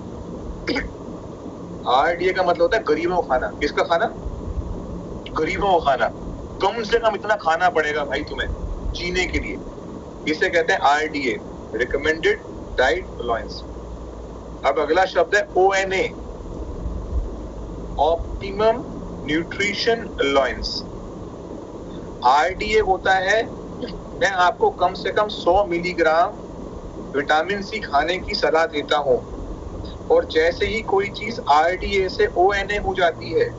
आरडीए का मतलब होता है गरीबों को खाना। किसका खाना? गरीबों को खाना। कम से कम इतना खाना पड़ेगा भाई तुम्हें जीने के लिए। इसे कहते हैं आरडीए, रिकमेंडेड डाइट अलाउंस। अब अगला शब्द है ONA, optimum nutrition allowance. RDA होता है, मैं आपको कम से कम 100 मिलीग्राम विटामिन सी खाने की सलाह देता हूं, और जैसे ही कोई चीज आरडीए से ओएनए हो जाती है,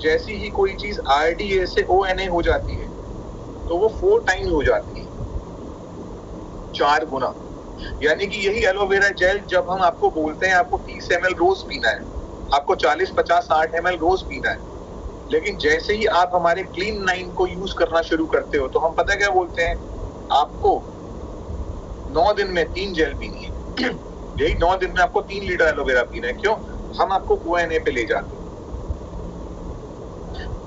जैसी ही कोई चीज आरडीए से ओएनए हो जाती है, तो वो 4 टाइम्स हो जाती है, 4 गुना। यानी कि यही एलोवेरा जेल जब हम आपको बोलते हैं आपको 30 ml रोज पीना है, आपको 40, 50, 60 ml रोज पीना है, लेकिन जैसे ही आप हमारे क्लीन 9 को यूज करना शुरू करते हो, तो हम पता क्या बोलते हैं, आपको 9 दिन में 3 जेल पीनी है। यही 9 दिन में आपको 3 लीटर एलोवेरा पीना है। क्यों? हम आपको ओएनए पे ले जाते हैं।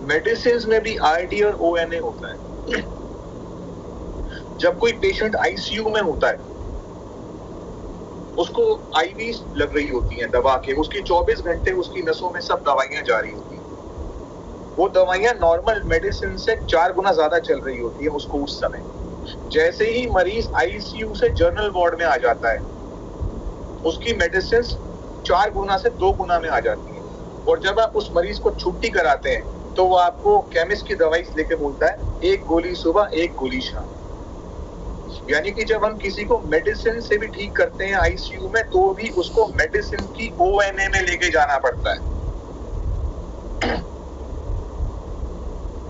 मेडिसिन में भी आरडी और ओएनए होता है। जब कोई पेशेंट आईसीयू में होता है, उसको आईवी लग रही होती है दवा के, उसकी 24 घंटे उसकी नसों में सब दवाइयां जा रही होती हैं। वो दवाइयां नॉर्मल मेडिसिन से 4 गुना ज्यादा चल रही होती है उसको उस समय। जैसे ही मरीज आईसीयू से जनरल वार्ड में आ जाता है, उसकी मेडिसिन 4 गुना से 2 गुना में आ जाती है। और जब आप उस मरीज को छुट्टी कराते हैं, तो वो आपको केमिस्ट की दवाई लेके बोलता है 1 गोली सुबह 1 गोली शाम। यानी कि जब हम किसी को मेडिसिन से भी ठीक करते हैं आईसीयू में, तो भी उसको मेडिसिन की ओएनए में लेके जाना पड़ता है।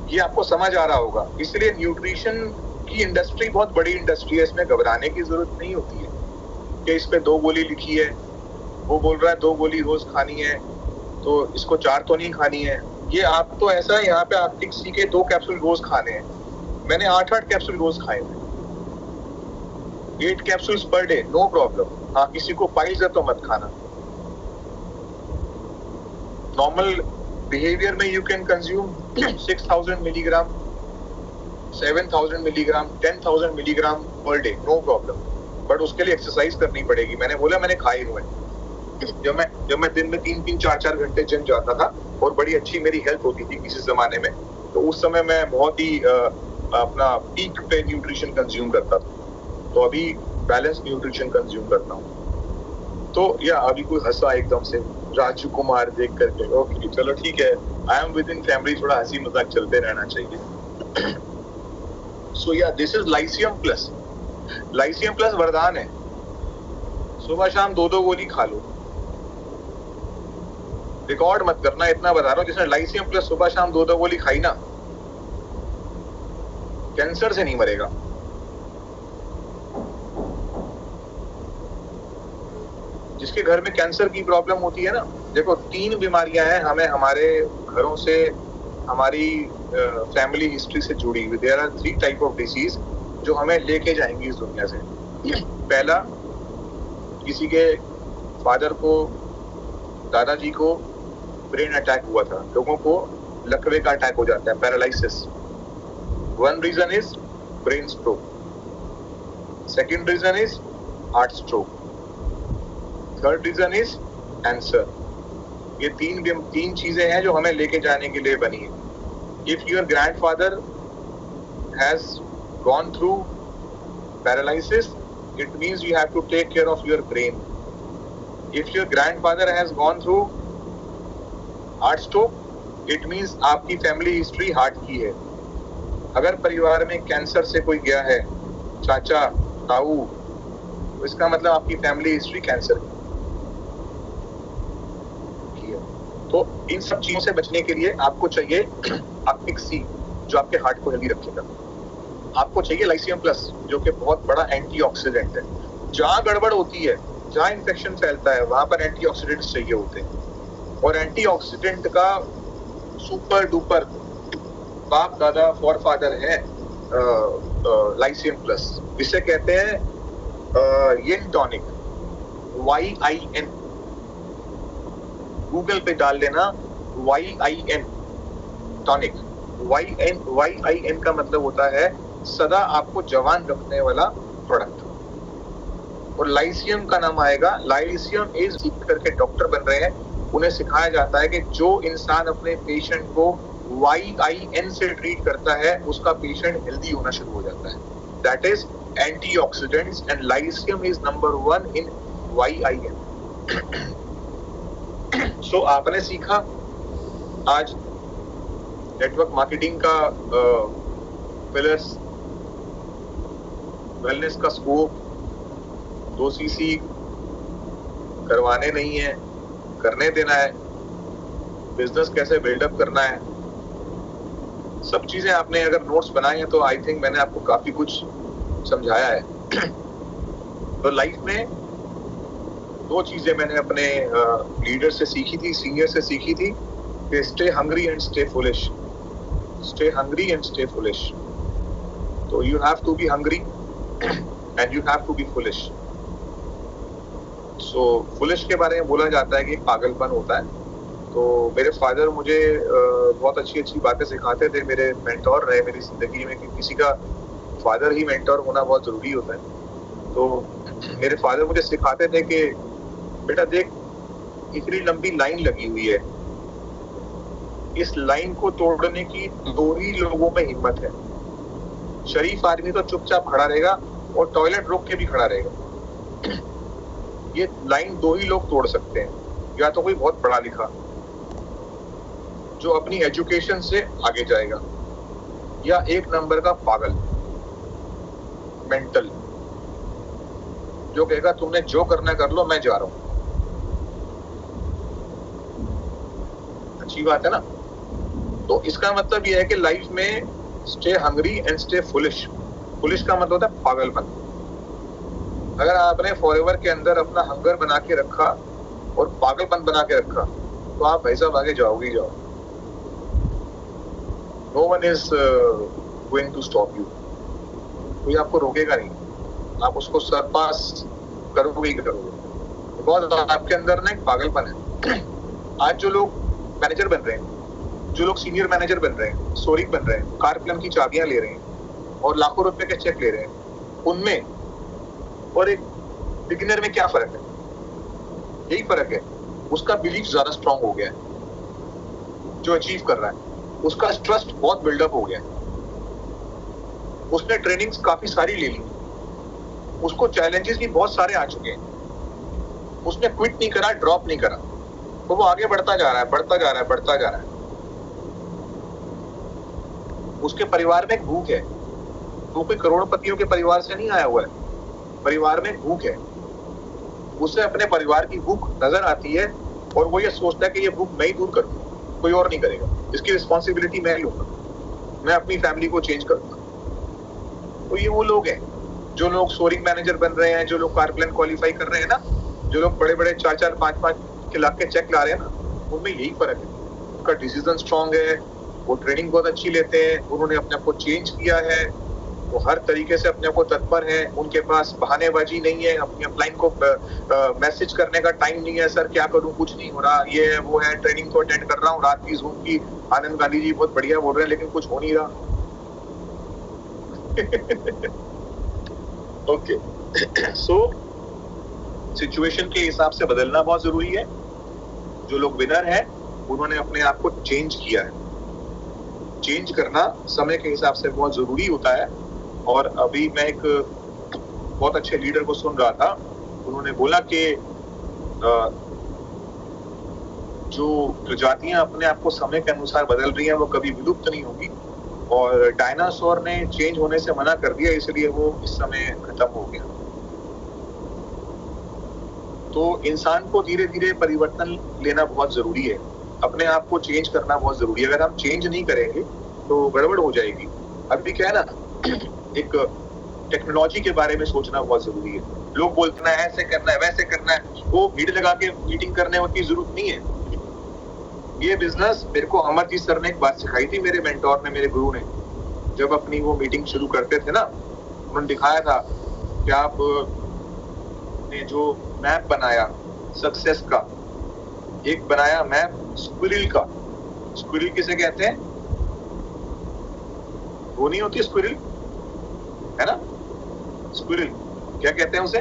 ये आपको समझ आ रहा होगा। इसलिए न्यूट्रिशन की इंडस्ट्री बहुत बड़ी इंडस्ट्री है, इसमें घबराने की जरूरत नहीं होती है कि इस पे 2 गोली लिखी है, वो बोल रहा है 2 गोली रोज खानी है, तो इसको 4 तो नहीं खानी है। ये आप तो ऐसा है, यहाँ पे आप किसी के 2 कैप्सूल रोज खाने हैं, मैंने 8-8 कैप्सूल रोज खाए हैं, 8 कैप्सूल्स पर डे, नो प्रॉब्लम। हाँ, किसी को पाइल्स है तो मत खाना। नॉर्मल बिहेवियर में you can consume 6000 milligram, 7000 milligram, 10,000 milligram per day, no problem. But उसके लिए एक्सरसाइज करनी पड़ेगी। मैंने बोला मैंने खाए हुए हैं। जब मैं दिन में 3-3, 4-4 घंटे जिम जाता था और बड़ी अच्छी मेरी हेल्थ होती थी किसी जमाने में, तो उस समय मैं बहुत ही अपना पीक पे न्यूट्रिशन कंज्यूम करता था। तो अभी बैलेंस न्यूट्रिशन कंज्यूम करता हूँ। तो या अभी कोई हंसा एकदम से, राजू कुमार देख करके, ओके चलो ठीक है, I am with in family, थोड़ा हंसी मजाक चलते रहना चाहिए। सो या this is Lyceum plus. Lyceum plus वरदान है, सुबह शाम 2-2 गोली खा लो। रिकॉर्ड मत करना, इतना बता रहा हूँ, जिसने लाइसियम प्लस सुबह शाम 2-2 गोली खाई ना, कैंसर से नहीं मरेगा। जिसके घर में कैंसर की प्रॉब्लम होती है ना, देखो 3 बीमारियां हैं हमें हमारे घरों से हमारी फैमिली हिस्ट्री से जुड़ी हुई। There are 3 type of disease जो हमें लेके जाएंगी इस दुनिया से। पहला, किसी के फादर को, दादाजी को ब्रेन अटैक हुआ था। लोगों को लकवे का अटैक हो जाता है, paralysis. One reason is brain stroke, second reason is heart stroke, third reason is cancer. ये तीन चीजें हैं जो हमें लेके जाने के लिए बनी है। If your grandfather has gone through paralysis, it means you have to take care of your brain. If your grandfather has gone through heart stroke, it means आपकी फैमिली हिस्ट्री हार्ट की है। अगर परिवार में कैंसर से कोई गया है, चाचा, ताऊ, तो इसका मतलब आपकी फैमिली हिस्ट्री कैंसर की है। तो इन सब चीजों से बचने के लिए आपको चाहिए अपिक सी, जो आपके हार्ट को हेल्दी रखेगा। आपको चाहिए लाइसियम प्लस, जो कि बहुत बड़ा एंटीऑक्सीडेंट है। जहां गड़बड़ होती है, जहां इन्फेक्शन फैलता है, वहां पर एंटीऑक्सीडेंट्स चाहिए होते हैं। और एंटीऑक्सीडेंट का सुपर डुपर बाप दादा फॉर फादर है लाइसियम प्लस। इसे कहते हैं यिन टॉनिक, YIN। गूगल पे डाल लेना YIN टॉनिक। YIN का मतलब होता है सदा आपको जवान रखने वाला प्रोडक्ट। और लाइसियम का नाम आएगा, लाइसियम इज करके डॉक्टर बन रहे हैं, उन्हें सिखाया जाता है कि जो इंसान अपने पेशेंट को YIN से ट्रीट करता है, उसका पेशेंट हेल्दी होना शुरू हो जाता है। That is antioxidants and Lyceum is number 1 in YIN। सो आपने सीखा आज नेटवर्क मार्केटिंग का पिलर्स, वेलनेस का स्कोप, 2 CC करवाने नहीं है, करने देना है, बिजनेस कैसे बिल्डअप करना है। सब चीजें आपने अगर नोट्स बनाए हैं तो आई थिंक मैंने आपको काफी कुछ समझाया है। तो लाइफ में 2 चीजें मैंने अपने लीडर से सीखी थी, सीनियर से सीखी थी कि stay hungry and stay foolish. Stay hungry and stay foolish. तो you have to be hungry and you have to be foolish. So foolish के बारे में बोला जाता है कि पागलपन होता है। तो मेरे फादर मुझे बहुत अच्छी बातें सिखाते थे, मेरे मेंटोर रहे मेरी जिंदगी में, कि किसी का फादर ही मेंटोर होना बहुत जरूरी होता है। तो मेरे फादर मुझे सिखाते थे कि बेटा देख, इतनी लंबी लाइन लगी हुई है, इस लाइन को तोड़ने की 2 ही लोगों में हिम्मत है। शरीफ आदमी तो चुपचाप खड़ा रहेगा और टॉयलेट रोक के भी खड़ा रहेगा। ये लाइन 2 ही लोग तोड़ सकते हैं, या तो कोई बहुत पढ़ा लिखा जो अपनी एजुकेशन से आगे जाएगा, या 1 नंबर का पागल मेंटल जो कहेगा तुमने जो करना कर लो, मैं जा रहा हूं। अच्छी बात है ना। तो इसका मतलब यह है कि लाइफ में stay hungry and stay foolish. Foolish का मतलब होता है पागलपन। अगर आपने फॉरएवर के अंदर अपना हंगर बना के रखा और पागलपन बना के रखा, तो आप भाई साहब आगे जाओगे ही जाओ। No one is going to stop you. कोई आपको रोकेगा नहीं, आप उसको सरपास करोगे ही करोगे। बहुत आपके अंदर ना एक पागलपन है। आज जो लोग मैनेजर बन रहे हैं, जो लोग सीनियर मैनेजर बन रहे हैं, सोरिक बन रहे हैं, कार प्लान की चाबियां ले रहे हैं और लाखों रुपए के चेक ले रहे हैं, उनमें और एक बिगिनर में क्या फर्क है? यही फर्क है, उसका बिलीफ ज्यादा स्ट्रांग हो गया है। जो अचीव कर रहा है उसका ट्रस्ट बहुत बिल्डअप हो गया है, उसने ट्रेनिंग्स काफी सारी ले ली, उसको चैलेंजेस भी बहुत सारे आ चुके हैं, उसने क्विट नहीं करा, ड्रॉप नहीं करा, तो वो आगे बढ़ता जा रहा है, बढ़ता जा रहा है, बढ़ता जा रहा है। उसके परिवार में एक भूख है, वो कोई करोड़पतियों के परिवार से नहीं आया हुआ है, परिवार में भूख है, उसे अपने परिवार की भूख नजर आती है और वो ये सोचता है कि ये भूख मैं ही दूर करूंगा, कोई और नहीं करेगा, इसकी रिस्पॉन्सिबिलिटी मैं लूंगा, मैं अपनी फैमिली को चेंज करूंगा। तो ये वो लोग हैं जो लोग सोरिंग मैनेजर बन रहे हैं, जो लोग कार प्लान क्वालिफाई कर रहे हैं ना, जो लोग बड़े बड़े 4-4, 5-5 लाख के चेक ला रहे हैं ना, उनमें यही फर्क है। उनका डिसीजन स्ट्रांग है, वो ट्रेनिंग बहुत अच्छी लेते हैं, उन्होंने अपने आप को चेंज किया है, वो हर तरीके से अपने आप को तत्पर है, उनके पास बहानेबाजी नहीं है, अपनी अपलाइन को मैसेज करने का टाइम नहीं है, सर क्या करूं, कुछ नहीं हो रहा, ये है वो है, ट्रेनिंग को अटेंड कर रहा हूँ, रात की जूम की, आनंद गांधी जी बहुत बढ़िया बोल रहे हैं लेकिन कुछ हो नहीं रहा। ओके, सो सिचुएशन के हिसाब से बदलना बहुत जरूरी है। जो लोग विनर हैं उन्होंने अपने आप को चेंज किया है। चेंज करना समय के हिसाब से बहुत जरूरी होता है। और अभी मैं एक बहुत अच्छे लीडर को सुन रहा था, उन्होंने बोला कि जो प्रजातियां अपने आप को समय के अनुसार बदल रही हैं वो कभी विलुप्त नहीं होगी, और डायनासोर ने चेंज होने से मना कर दिया, इसलिए वो इस समय खत्म हो गया। तो इंसान को धीरे धीरे परिवर्तन लेना बहुत जरूरी है, अपने आप को चेंज करना बहुत जरूरी है। अगर हम चेंज नहीं करेंगे तो गड़बड़ हो जाएगी। अभी क्या है ना, एक टेक्नोलॉजी के बारे में सोचना बहुत जरूरी है। लोग बोलते हैं ऐसे करना है वैसे करना है, वो भीड़ लगा के मीटिंग करने की जरूरत नहीं है। ये बिजनेस मेरे को अमरजीत सर ने एक बात सिखाई थी, मेरे मेंटोर ने, मेरे गुरु ने। जब अपनी वो मीटिंग शुरू करते थे ना, उन्होंने दिखाया था कि आप ने जो मैप बनाया सक्सेस का, एक बनाया मैप स्क्विरल का। स्क्विरल किसे कहते हैं? वो नहीं होती स्क्विरल, है ना? स्क्विरल क्या कहते हैं उसे?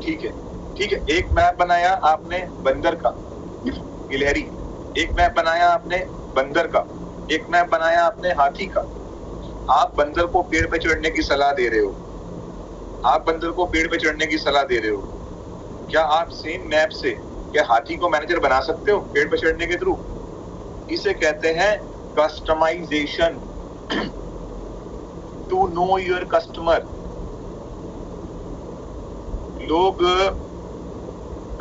ठीक है, ठीक है। एक मैप बनाया आपने बंदर का, गिलहरी। एक मैप बनाया आपने बंदर का, एक मैप बनाया आपने हाथी का। आप बंदर को पेड़ पे चढ़ने की सलाह दे रहे हो, आप बंदर को पेड़ पे चढ़ने की सलाह दे रहे हो। क्या आप सेम मैप से क्या हाथी को मैनेजर बना सकते हो पेड़ पे चढ़ने के थ्रू? इसे कहते हैं customization, to know your customer. लोग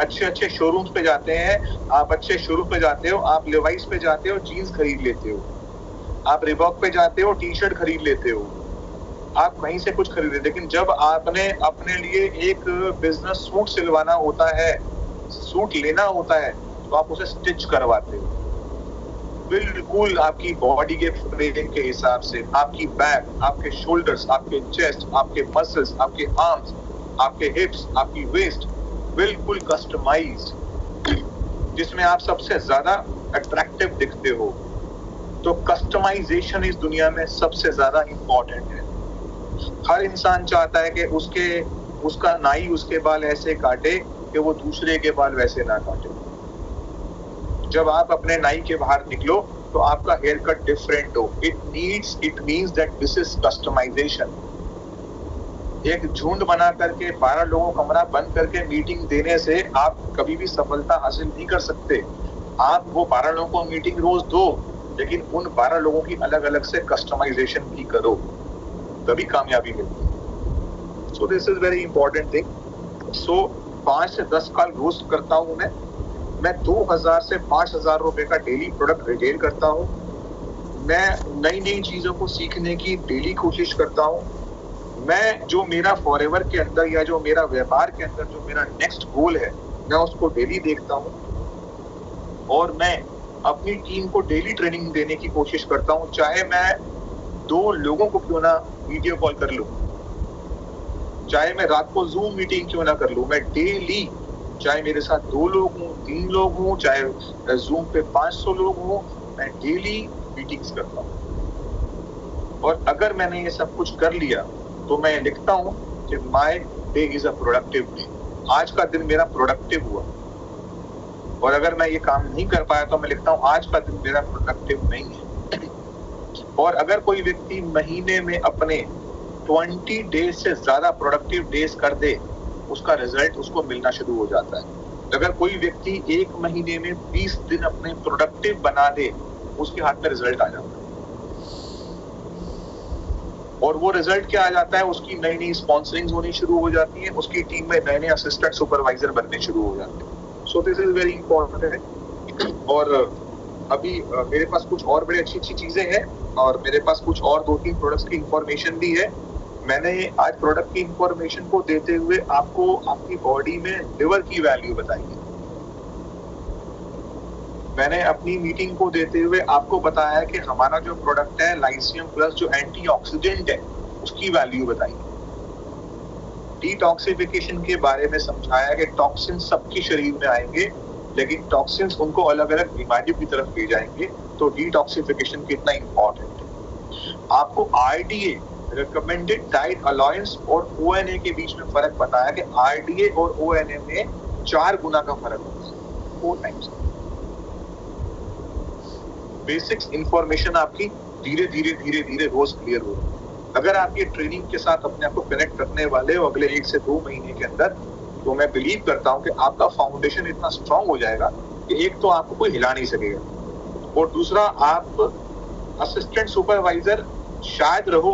अच्छे अच्छे शोरूम्स पे जाते हैं, आप अच्छे शोरूम पे जाते हो, आप लेवाइस पे जाते हो, जीन्स खरीद लेते हो, आप रिबॉक पे जाते हो, टी शर्ट खरीद लेते हो, आप कहीं से कुछ खरीदे। लेकिन जब आपने अपने लिए एक बिजनेस सूट सिलवाना होता है, सूट लेना होता है, तो आप उसे स्टिच करवाते हो बिल्कुल आपकी बॉडी के फ्रेम के हिसाब से, आपकी बैक, आपके शोल्डर्स, आपके चेस्ट, आपके मसल्स, आपके आर्म्स, आपके हिप्स, आपकी वेस्ट, बिल्कुल कस्टमाइज्ड, जिसमें आप सबसे ज्यादा अट्रैक्टिव दिखते हो। तो कस्टमाइजेशन इस दुनिया में सबसे ज्यादा इंपॉर्टेंट है। हर इंसान चाहता है कि उसका नाई उसके बाल ऐसे काटे कि वो दूसरे के बाल वैसे ना काटे। जब आप अपने नाई के बाहर निकलो तो आपका हेयर कट डिफरेंट हो। It means that this is customization. एक झुंड बना करके 12 लोगों को कमरा बंद करके मीटिंग देने से आप कभी भी सफलता हासिल नहीं कर सकते। आप वो 12 लोगों को मीटिंग रोज दो, लेकिन उन 12 लोगों की अलग अलग से कस्टमाइजेशन भी करो, तभी कामयाबी मिलती है। So this is very important thing. So 5 से 10 कॉल रोज करता हूँ मैं 2000 से 5000 रुपए का डेली प्रोडक्ट रिटेल करता हूँ। मैं नई नई चीजों को सीखने की डेली कोशिश करता हूँ। मैं जो मेरा फॉरएवर के अंदर या जो मेरा व्यापार के अंदर जो मेरा नेक्स्ट गोल है, मैं उसको डेली देखता हूँ और मैं अपनी टीम को डेली ट्रेनिंग देने की कोशिश करता हूँ। चाहे मैं 2 लोगों को क्यों ना वीडियो कॉल कर लूँ, चाहे मैं रात को जूम मीटिंग क्यों ना कर लूँ, मैं डेली, चाहे मेरे साथ 2 लोग हों, 3 लोग हों, चाहे जूम पे 500 लोग हों, मैं डेली मीटिंग्स करता हूँ। और अगर मैंने ये सब कुछ कर लिया तो मैं लिखता हूँ कि my day is a productive day. आज का दिन मेरा प्रोडक्टिव हुआ। और अगर मैं ये काम नहीं कर पाया तो मैं लिखता हूँ आज का दिन मेरा प्रोडक्टिव नहीं है। और अगर कोई व्यक्ति महीने में अपने 20 डेज से ज्यादा प्रोडक्टिव डेज कर दे, उसका रिजल्ट उसको मिलना शुरू हो जाता है। अगर कोई व्यक्ति 1 महीने में 20 दिन अपने प्रोडक्टिव बना दे, उसके हाथ में रिजल्ट आ जाता है। और वो रिजल्ट क्या आ जाता है, उसकी नई नई स्पॉन्सरिंग होनी शुरू हो जाती है, उसकी टीम में नए नए असिस्टेंट सुपरवाइजर बनने शुरू हो जाते हैं। सो दिस इज वेरी इंपॉर्टेंट। और अभी मेरे पास कुछ और बड़ी अच्छी अच्छी चीजें हैं और मेरे पास कुछ और 2-3 प्रोडक्ट्स की इंफॉर्मेशन भी है। मैंने आज प्रोडक्ट की इंफॉर्मेशन को देते हुए आपको आपकी बॉडी में लिवर की वैल्यू बताई है। मैंने अपनी मीटिंग को देते हुए आपको बताया कि हमारा जो प्रोडक्ट है लाइसियम प्लस जो एंटीऑक्सीडेंट है उसकी वैल्यू बताई, डिटॉक्सिफिकेशन के बारे में समझाया कि टॉक्सिन सबके शरीर में आएंगे लेकिन टॉक्सिन्स उनको अलग अलग बीमारियों की तरफ ले जाएंगे, तो डिटॉक्सिफिकेशन कितना इंपॉर्टेंट है। आपको आरडीए रिकमेंडेड डाइट अलाउंस और ओएनए के बीच में फर्क बताया कि आरडीए और ओएनए में 4 गुना का फर्क होता है, 4 टाइम्स। बेसिक्स इंफॉर्मेशन आपकी धीरे धीरे रोज क्लियर हो रही है। अगर आप ये ट्रेनिंग के साथ अपने आप को कनेक्ट करने वाले हो अगले 1 से 2 महीने के अंदर, तो मैं बिलीव करता हूँ कि आपका फाउंडेशन इतना स्ट्रांग हो जाएगा कि एक तो आपको कोई हिला नहीं सकेगा और दूसरा आप असिस्टेंट सुपरवाइजर शायद रहो,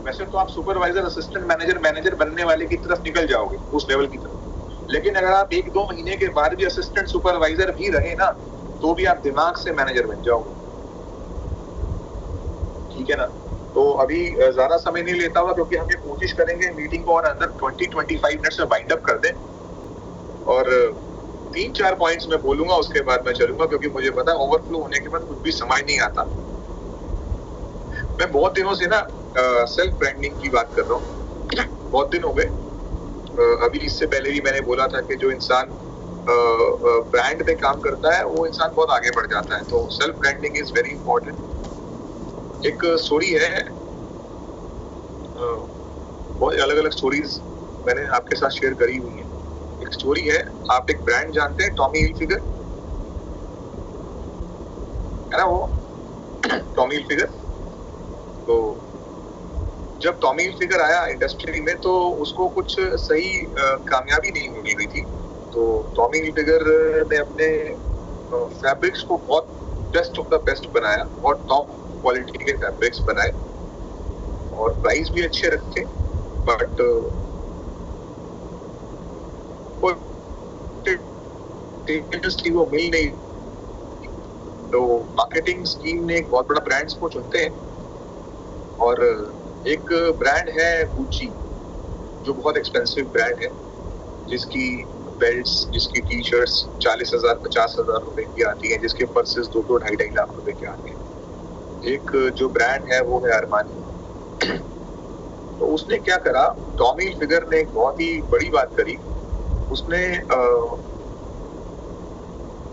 वैसे तो आप सुपरवाइजर असिस्टेंट मैनेजर बनने वाले की तरफ निकल जाओगे उस लेवल की तरफ, लेकिन अगर आप 1-2 महीने के बाद भी असिस्टेंट सुपरवाइजर भी रहे ना तो भी आप दिमाग से मैनेजर बन जाओगे, ठीक है ना। तो अभी ज्यादा समय नहीं लेता हुआ क्योंकि हम ये कोशिश करेंगे मीटिंग को और अंदर 20-25 मिनट्स में बाइंड अप कर दें और 3-4 पॉइंट्स में बोलूंगा, उसके बाद मैं चलूंगा क्योंकि मुझे पता है ओवरफ्लो होने के बाद कुछ भी समझ नहीं आता। मैं बहुत दिनों से ना सेल्फ ब्रांडिंग की बात कर रहा हूँ, बहुत दिन हो गए। अभी इससे पहले भी मैंने बोला था कि जो इंसान ब्रांड पे काम करता है वो इंसान बहुत आगे बढ़ जाता है, तो self branding is very important. एक स्टोरी है, बहुत अलग अलग स्टोरीज मैंने आपके साथ शेयर करी हुई है। एक स्टोरी है, आप एक ब्रांड जानते हैं टॉमी हिलफिगर, है ना वो टॉमी हिलफिगर। तो जब टॉमी हिलफिगर आया इंडस्ट्री में तो उसको कुछ सही कामयाबी नहीं मिल रही थी, तो टॉमी हिलफिगर ने अपने फैब्रिक्स को बहुत बेस्ट ऑफ द बेस्ट बनाया और टॉप क्वालिटी के फैब्रिक्स बनाए और प्राइस भी अच्छे रखे, बट वो मिल नहीं। तो मार्केटिंग स्कीम ने एक बहुत बड़ा ब्रांड्स को चुनते हैं और एक ब्रांड है गुची जो बहुत एक्सपेंसिव ब्रांड है, जिसकी बेल्ट्स, जिसकी टी शर्ट्स 40,000-50,000 रुपए की आती है, जिसके पर्सेस 2-2-2.5 लाख रुपए के आते हैं। एक जो ब्रांड है वो है अरमानी। तो उसने क्या करा, टॉमी हिलफिगर ने एक बहुत ही बड़ी बात करी, उसने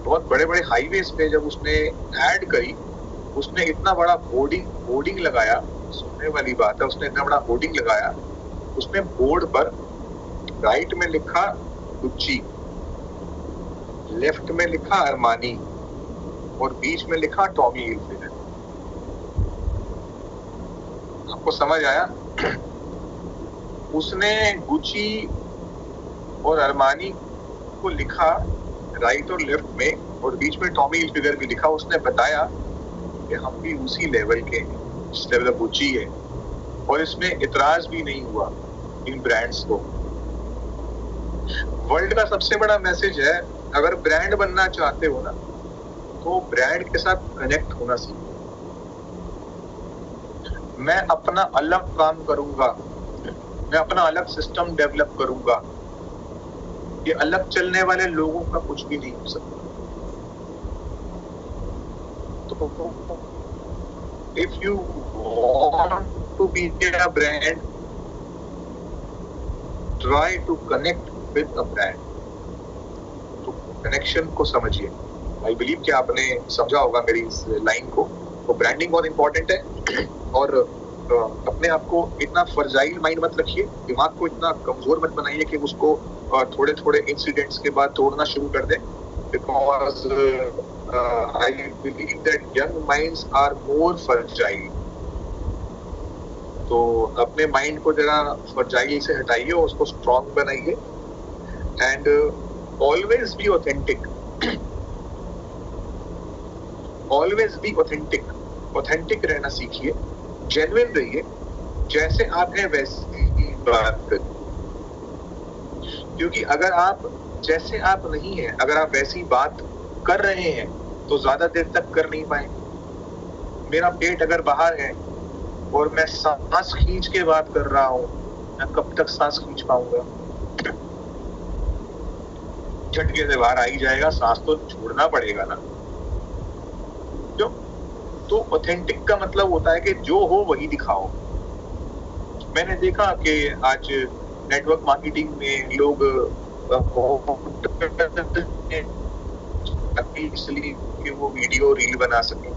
बहुत बड़े बड़े हाईवेज पे जब उसने ऐड करी, उसने इतना बड़ा होर्डिंग लगाया, सुनने वाली बात है, उसने इतना बड़ा होर्डिंग लगाया, उसने बोर्ड पर राइट में लिखा गुच्ची, लेफ्ट में लिखा अरमानी और बीच में लिखा टॉमी हिलफिगर। आपको समझ आया? उसने गुची और अरमानी को लिखा राइट और लेफ्ट में और बीच में टॉमी हिलफिगर भी लिखा। उसने बताया कि हम भी उसी लेवल के हैं जिस लेवल का गुची है, और इसमें इतराज भी नहीं हुआ इन ब्रांड्स को। वर्ल्ड का सबसे बड़ा मैसेज है, अगर ब्रांड बनना चाहते हो ना तो ब्रांड के साथ कनेक्ट होना सीखो। मैं अपना अलग काम करूंगा, मैं अपना अलग सिस्टम डेवलप करूंगा, ये अलग चलने वाले लोगों का कुछ भी नहीं हो सकता। तो if you want to be a brand, try to connect with a brand. तो कनेक्शन को समझिए। आई बिलीव कि आपने समझा होगा मेरी इस लाइन को। तो ब्रांडिंग बहुत इंपॉर्टेंट है और अपने आप को इतना फर्जाइल माइंड मत रखिए, दिमाग को इतना कमजोर मत बनाइए कि उसको थोड़े थोड़े इंसिडेंट्स के बाद तोड़ना शुरू कर दें, because I believe that young minds are more fragile. तो अपने माइंड को जरा फर्जाइल से हटाइए, उसको स्ट्रॉन्ग बनाइए and always be authentic. Always be authentic, authentic रहना सीखिए, जेन्युइन रहिए, जैसे आप हैं वैसी ही बात करिए। क्योंकि अगर आप जैसे आप नहीं हैं, अगर आप वैसी बात कर रहे हैं तो ज्यादा देर तक कर नहीं पाएंगे। मेरा पेट अगर बाहर है और मैं सांस खींच के बात कर रहा हूं, मैं कब तक सांस खींच पाऊंगा? झटके से बाहर आ ही जाएगा, सांस तो छोड़ना पड़ेगा ना। जो तो ऑथेंटिक का मतलब होता है कि जो हो वही दिखाओ। मैंने देखा कि आज नेटवर्क मार्केटिंग में लोग इसलिए कि वो वीडियो रील बना सके,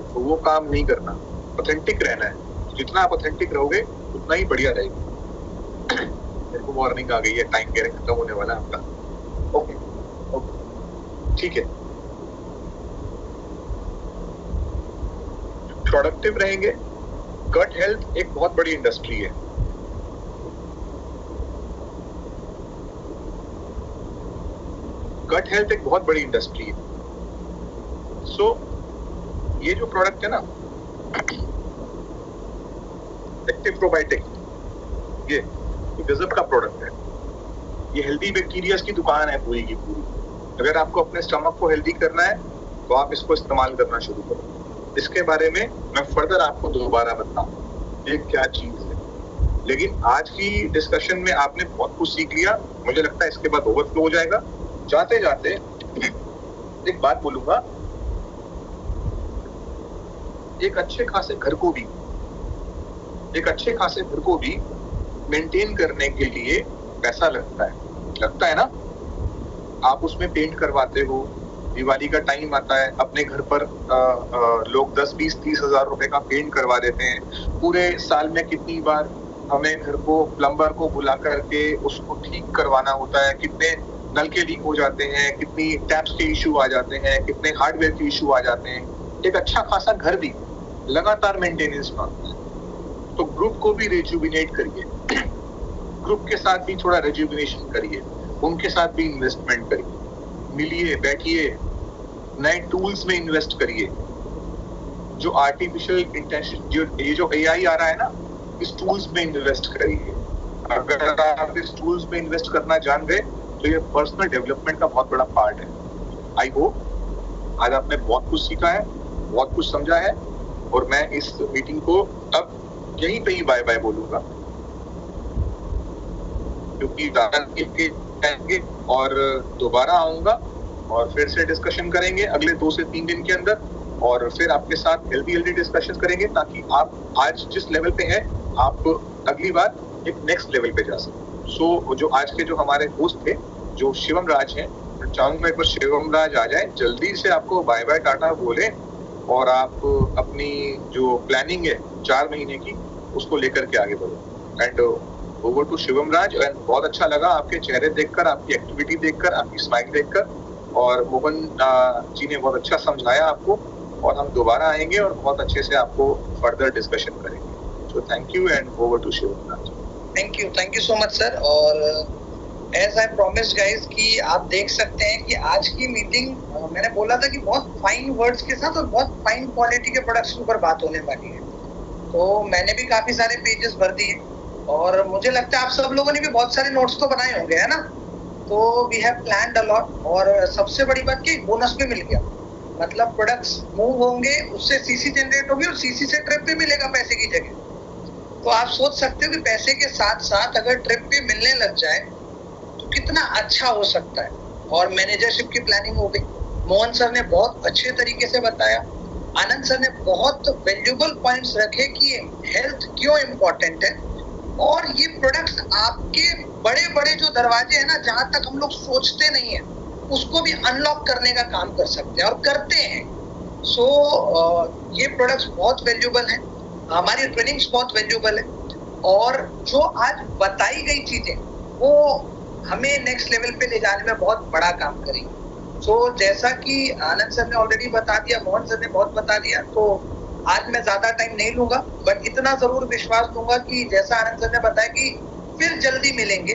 तो वो काम नहीं करना, ऑथेंटिक रहना है। जितना आप ऑथेंटिक रहोगे उतना ही बढ़िया रहेगा। मेरे को वार्निंग आ गई है, टाइम पीरियड खत्म होने वाला है आपका। ओके ठीक है, प्रोडक्टिव रहेंगे। गट हेल्थ एक बहुत बड़ी इंडस्ट्री है। गट हेल्थ एक बहुत बड़ी इंडस्ट्री है। सो ये जो प्रोडक्ट है ना, एक्टिव प्रोबायोटिक, ये गजब का प्रोडक्ट है। ये हेल्दी बैक्टीरियाज की दुकान है पूरी की पूरी। अगर आपको अपने स्टमक को हेल्दी करना है तो आप इसको इस्तेमाल करना शुरू करो। इसके बारे में मैं फर्दर आपको दोबारा बताऊं ये क्या चीज है। लेकिन आज की डिस्कशन में आपने बहुत कुछ सीख लिया। मुझे लगता है इसके बाद ओवरफ्लो हो जाएगा। जाते जाते एक बात बोलूंगा, एक अच्छे खासे घर को भी मेंटेन करने के लिए पैसा लगता है ना। आप उसमें पेंट करवाते हो, दिवाली का टाइम आता है, अपने घर पर लोग 10, 20, 30 हजार रुपए का पेंट करवा देते हैं। पूरे साल में कितनी बार हमें घर को प्लम्बर को बुला करके उसको ठीक करवाना होता है। कितने नल के लीक हो जाते हैं, कितनी टैप्स के इश्यू आ जाते हैं, कितने हार्डवेयर के इश्यू आ जाते हैं। एक अच्छा खासा घर भी लगातार मेंटेनेंस मांगता है। तो ग्रुप को भी रिजुविनेट करिए, ग्रुप के साथ भी थोड़ा रिजुविनेशन करिए, उनके साथ भी इन्वेस्टमेंट करिए, मिलिए, बैठिए, नए टूल्स में इन्वेस्ट करिए। जो आर्टिफिशियल इंटेलिजेंस, ये जो एआई आ रहा है ना, इस टूल्स में इन्वेस्ट करिए। अगर आप इस टूल्स में इन्वेस्ट करना जान गए तो ये पर्सनल डेवलपमेंट का बहुत बड़ा पार्ट है। आई होप आज आपने बहुत कुछ सीखा है, बहुत कुछ समझा है, और मैं इस मीटिंग को अब यहीं पे ही बाय बाय बोलूंगा, क्योंकि जाएंगे और दोबारा आऊंगा और फिर से डिस्कशन करेंगे अगले 2 से 3 दिन के अंदर, और फिर आपके साथ हेल्दी डिस्कशन करेंगे ताकि आप आज जिस लेवल पे हैं आप अगली बार एक नेक्स्ट लेवल पे जा सकें। सो जो आज के जो हमारे होस्ट थे, जो शिवम राज हैं, चाहूंगा एक बार शिवम राज आ जाए, जल्दी से आपको बाय बाय टाटा बोले और आप अपनी जो प्लानिंग है 4 महीने की उसको लेकर के आगे बढ़ो। And over to Shivam Raj. And बहुत अच्छा लगा आपके चेहरे देखकर, आपकी एक्टिविटी देखकर, आपकी स्माइल देखकर, और मोहन जी ने बहुत अच्छा समझाया आपको, और हम दोबारा आएंगे और बहुत अच्छे से आपको फर्दर डिस्कशन करेंगे। So thank you and over to Shivam Raj. Thank you so much sir. और एज आई प्रॉमिस्ड गाइस कि आप देख सकते हैं कि आज की मीटिंग मैंने बोला था कि बहुत फाइन वर्ड्स के साथ और बहुत फाइन क्वालिटी के प्रोडक्ट्स के ऊपर बात होने वाली है। तो मैंने भी काफी सारे पेजेस भर दिए और मुझे लगता है आप सब लोगों ने भी बहुत सारे नोट्स तो बनाए होंगे, है ना। तो we have planned a lot, और सबसे बड़ी बात कि बोनस भी मिल गया। मतलब प्रोडक्ट्स मूव होंगे, उससे सीसी जनरेट होगी और सीसी से ट्रिप भी मिलेगा पैसे की जगह। तो आप सोच सकते हो कि पैसे के साथ साथ अगर ट्रिप भी मिलने लग जाए तो कितना अच्छा हो सकता है। और मैनेजरशिप की प्लानिंग हो गई। मोहन सर ने बहुत अच्छे तरीके से बताया, आनंद सर ने बहुत वैल्यूबल पॉइंट्स रखे कि हेल्थ क्यों इम्पोर्टेंट है, और ये प्रोडक्ट्स आपके बड़े बड़े जो दरवाजे हैं ना, जहां तक हम लोग सोचते नहीं है, उसको भी अनलॉक करने का काम कर सकते हैं और करते हैं। सो ये प्रोडक्ट्स बहुत वैल्यूबल हैं, हमारी ट्रेनिंग्स बहुत वैल्यूबल है, और जो आज बताई गई चीजें वो हमें नेक्स्ट लेवल पे ले जाने में बहुत बड़ा काम करेंगी। सो जैसा कि आनंद सर ने ऑलरेडी बता दिया, मोहन सर ने बहुत बता दिया, तो आज मैं ज्यादा टाइम नहीं लूंगा, बट इतना जरूर विश्वास दूंगा कि जैसा आनंद सर ने बताया कि फिर जल्दी मिलेंगे,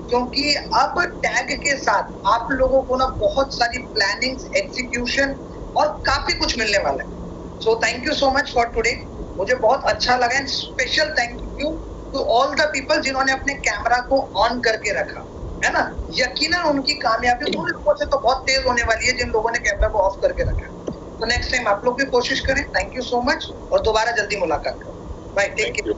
क्योंकि अब टैग के साथ आप लोगों को ना बहुत सारी प्लानिंग्स, एग्जीक्यूशन और काफी कुछ मिलने वाला है। So thank you so much for today. मुझे बहुत अच्छा लगा, and special thank you to all the people जिन्होंने अपने कैमरा को ऑन करके रखा, है ना। यकीनन उनकी कामयाबी उन लोगों से तो बहुत तेज होने वाली है जिन लोगों ने कैमरा को ऑफ करके रखा। तो नेक्स्ट टाइम आप लोग भी कोशिश करें। थैंक यू सो मच, और दोबारा जल्दी मुलाकात करें। Bye, take care.